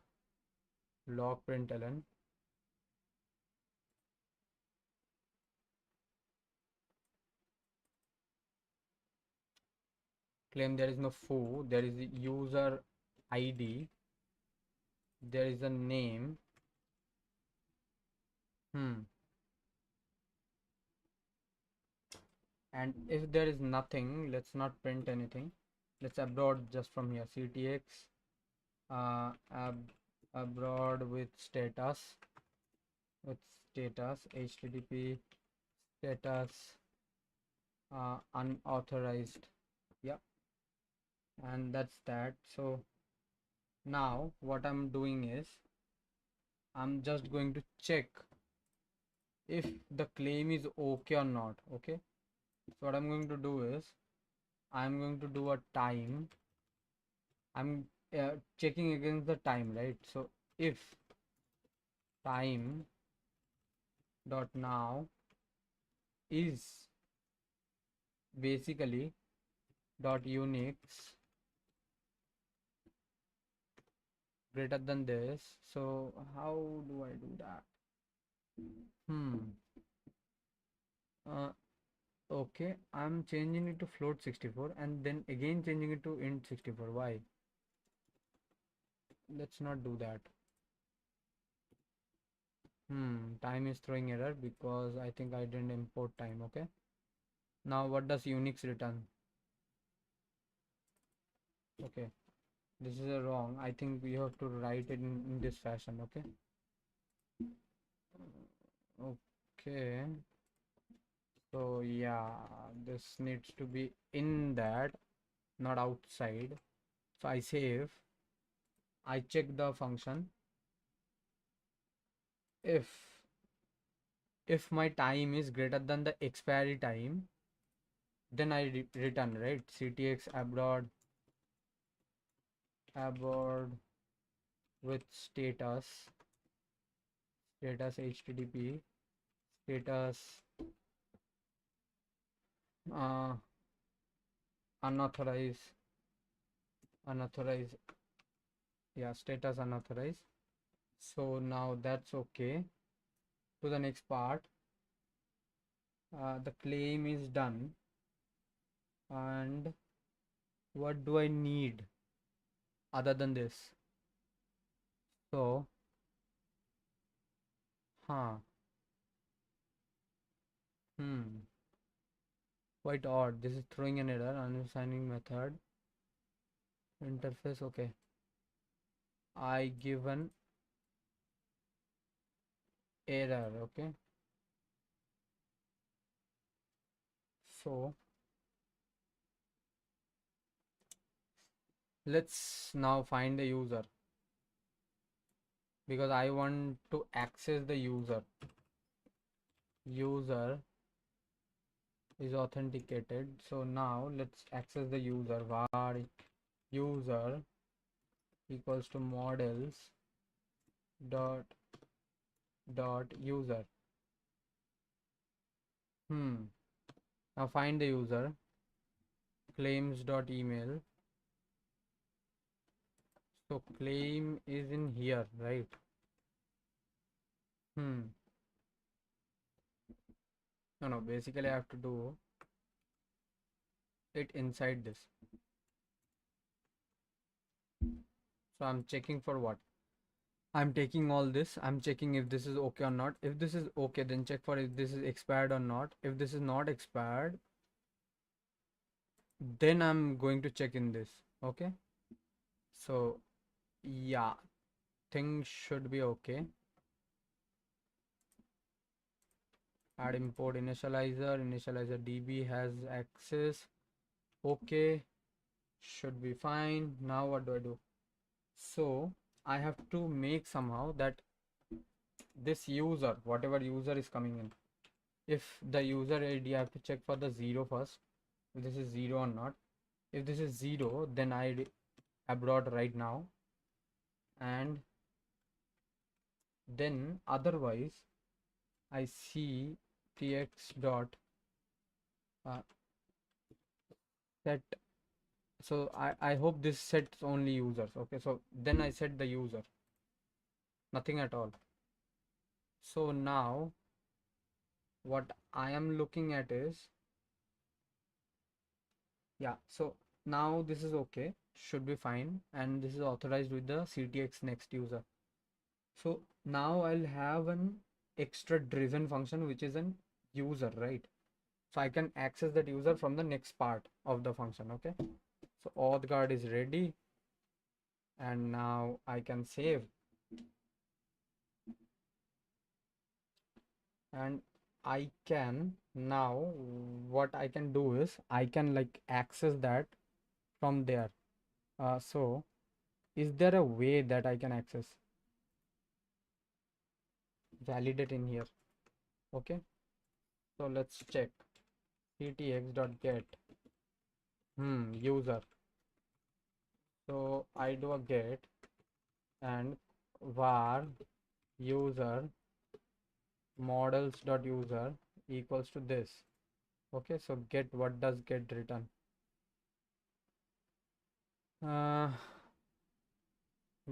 println. Claim there is no foo. There is a user ID. There is a name. And if there is nothing, let's not print anything. Let's abroad just from here. CTX abroad with status, HTTP status unauthorized. Yeah, and that's that. So now what I'm doing is, I'm just going to check if the claim is okay or not. Okay, so what I'm going to do is, I'm going to do a time I'm checking against the time, right? So if time dot now is basically dot unix greater than this, so how do I do that? Hmm. Uh, okay, I'm changing it to float 64 and then again changing it to int 64. Why? Let's not do that. Time is throwing error because I think I didn't import time. Okay. Now what does Unix return? Okay, this is a wrong. I think we have to write it in this fashion. Okay. Okay. So yeah, this needs to be in that, not outside. So I save. I check the function. If my time is greater than the expiry time, then I return, right? Ctx abort with status http status uh, unauthorized unauthorized yeah, status unauthorized. So now that's okay. To the next part, the claim is done, and what do I need other than this? So huh hmm quite odd. This is throwing an error. Understanding method interface. Okay, I give an error. Okay, so let's now find the user because I want to access the user. User is authenticated. So now let's access the user. Var user equals to models dot user. Now find the user. Claims dot email. So claim is in here, right? No, basically I have to do it inside this. So I'm checking for what? I'm taking all this. I'm checking if this is okay or not. If this is okay, then check for if this is expired or not. If this is not expired, then I'm going to check in this. Okay. So yeah, things should be okay. Add import initializer db has access. Okay, should be fine. Now what do I do? So I have to make somehow that this user, whatever user is coming in, if the user ID, I have to check for the 0 first, if this is 0 or not. If this is 0, then I abroad right now, and then otherwise I see tx dot set. So I hope this sets only users. Okay, so then I set the user, nothing at all. So now what I am looking at is, yeah, so now this is okay, should be fine, and this is authorized with the ctx next user. So now I'll have an extra driven function which is an user, right? So I can access that user from the next part of the function. Okay, so auth guard is ready, and now I can save, and I can now, what I can do is I can like access that from there. So is there a way that I can access? Validate in here. Okay, so let's check. ctx.get user. So I do a get and var user models.user equals to this. Okay, so get, what does get return?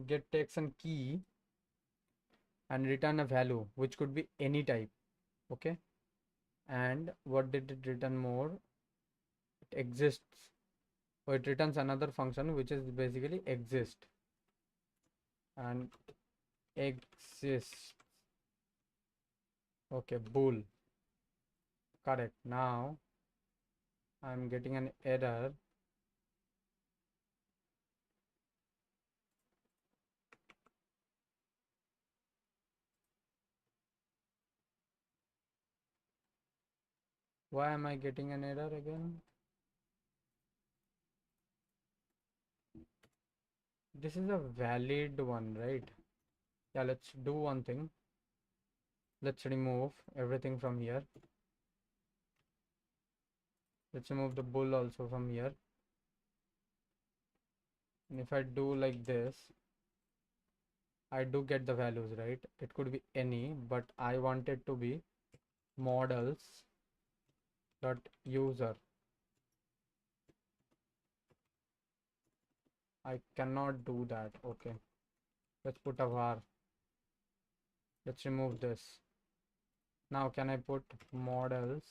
Get takes a key and return a value which could be any type. Okay, and what did it return more? It exists. So it returns another function which is basically exist, and exists. Okay, bool. Correct. Now I'm getting an error. Why am I getting an error again? This is a valid one, right? Yeah, let's do one thing. Let's remove everything from here. Let's remove the bool also from here. And if I do like this, I do get the values, right? It could be any, but I want it to be models dot user. I cannot do that. Okay, let's put a var. Let's remove this. Now can I put models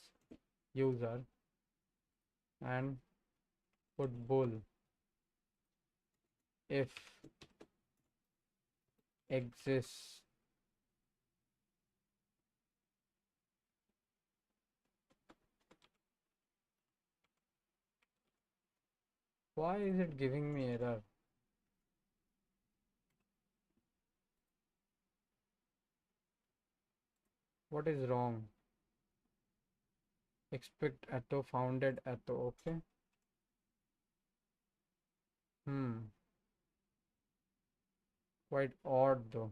user and put bool if exists? Why is it giving me error? What is wrong? Expect atto founded atto. Okay. Quite odd though.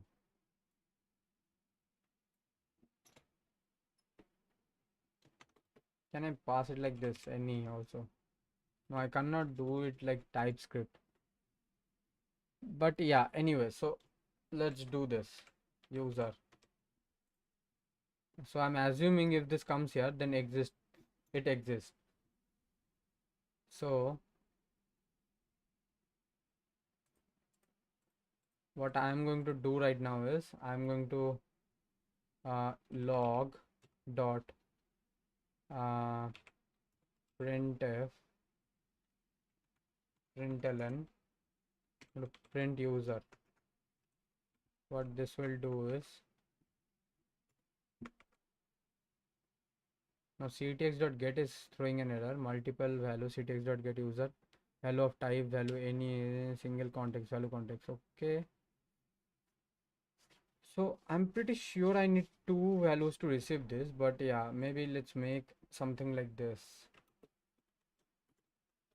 Can I pass it like this? Any also? No, I cannot do it like TypeScript. But yeah, anyway, so let's do this. User. So I'm assuming if this comes here, then it exists. So what I'm going to do right now is I'm going to log dot printf println print user. What this will do is, now ctx.get is throwing an error. Multiple value ctx.get user value of type value any single context value context. Okay, so I'm pretty sure I need two values to receive this, but yeah, maybe let's make something like this.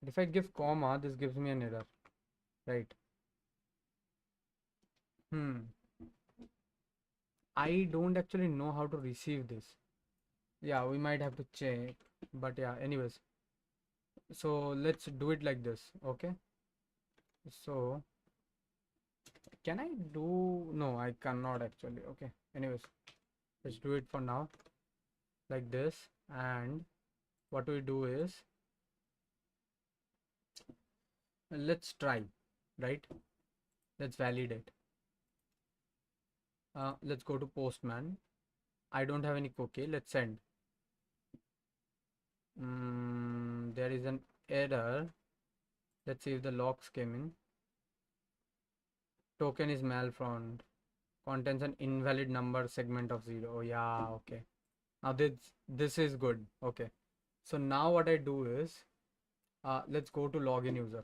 If I give comma, this gives me an error, right? I don't actually know how to receive this. Yeah, we might have to check, but yeah, anyways, so let's do it like this. Okay, so can I do, no, I cannot actually. Okay, anyways, let's do it for now like this. And what we do is, let's try, right? Let's validate. Let's go to postman. I don't have any cookie. Let's send. There is an error. Let's see if the logs came in. Token is malformed. Contains an invalid number segment of 0. Oh yeah, okay. Now this is good. Okay. So now what I do is, let's go to login user.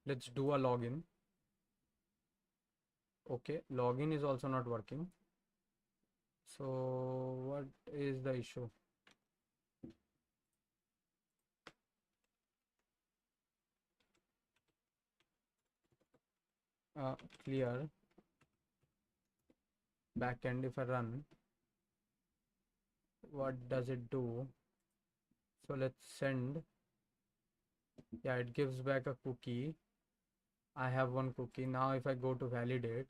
Let's do a login. Okay, login is also not working. So what is the issue? Clear backend. If I run, what does it do? So let's send. Yeah, it gives back a cookie. I have one cookie. Now if I go to validate,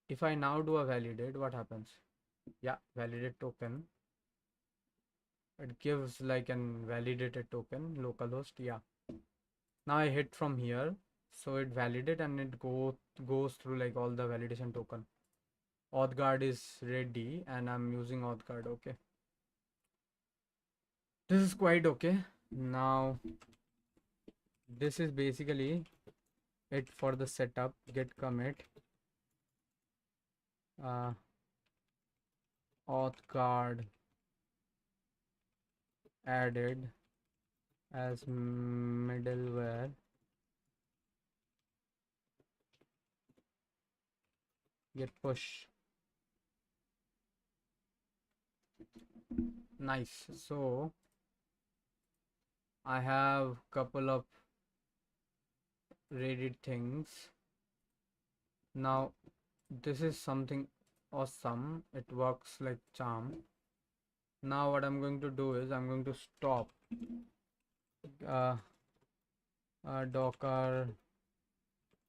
if I now do a validate, what happens? Yeah, validate token. It gives like an validated token, localhost. Yeah. Now I hit from here, so it validate and it goes through like all the validation token. Auth guard is ready and I'm using auth guard. Okay. This is quite okay. Now this is basically it for the setup. Git commit uh, auth guard added as middleware. Git push. Nice. So I have couple of ready things. Now this is something awesome. It works like charm. Now what I'm going to do is I'm going to stop uh, docker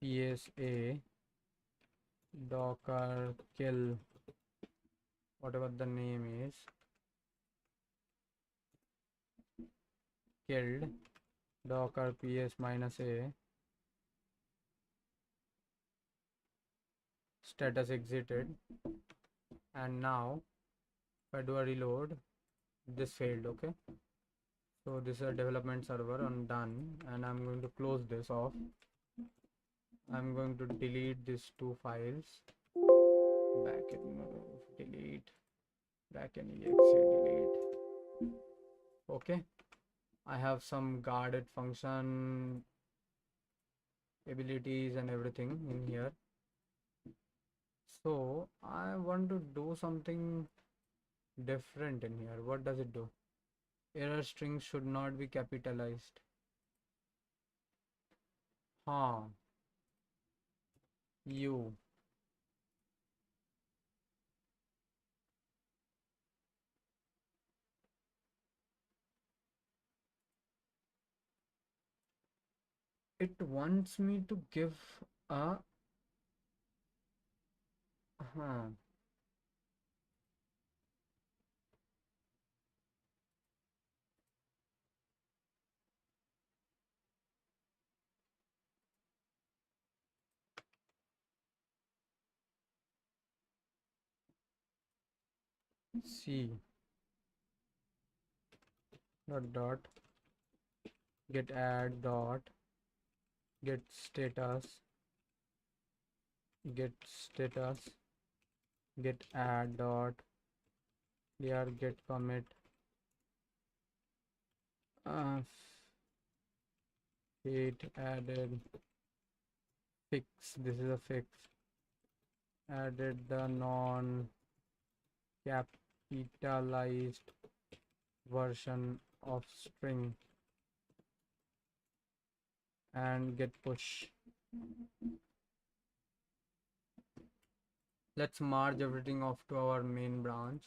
psa docker kill whatever the name is, killed docker ps minus a status exited, and now if I do a reload, this failed. Okay, so this is a development server on done, and I'm going to close this off. I'm going to delete these two files, backend move, delete, backend exe, delete. Okay, I have some guarded function abilities and everything in here. So I want to do something different in here. What does it do? Error string should not be capitalized. Huh. You. It wants me to give a huh. C dot get add dot get status get status get add dot clear get commit uh, it added fix. This is a fix. Added the non capitalized version of string and get push. Let's merge everything off to our main branch.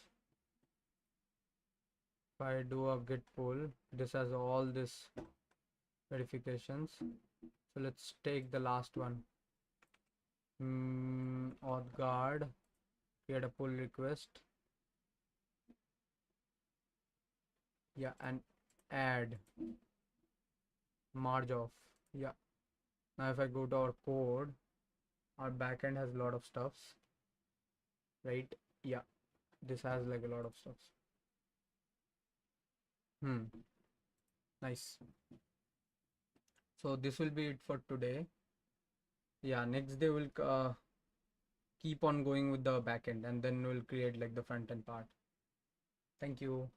If I do a git pull, this has all this verifications. So let's take the last one. Auth guard, create a pull request. Yeah, and add merge off. Yeah. Now if I go to our code, our backend has a lot of stuffs, right? Yeah, this has like a lot of stuffs. Nice. So this will be it for today. Yeah, next day we'll keep on going with the backend and then we'll create like the front end part. Thank you.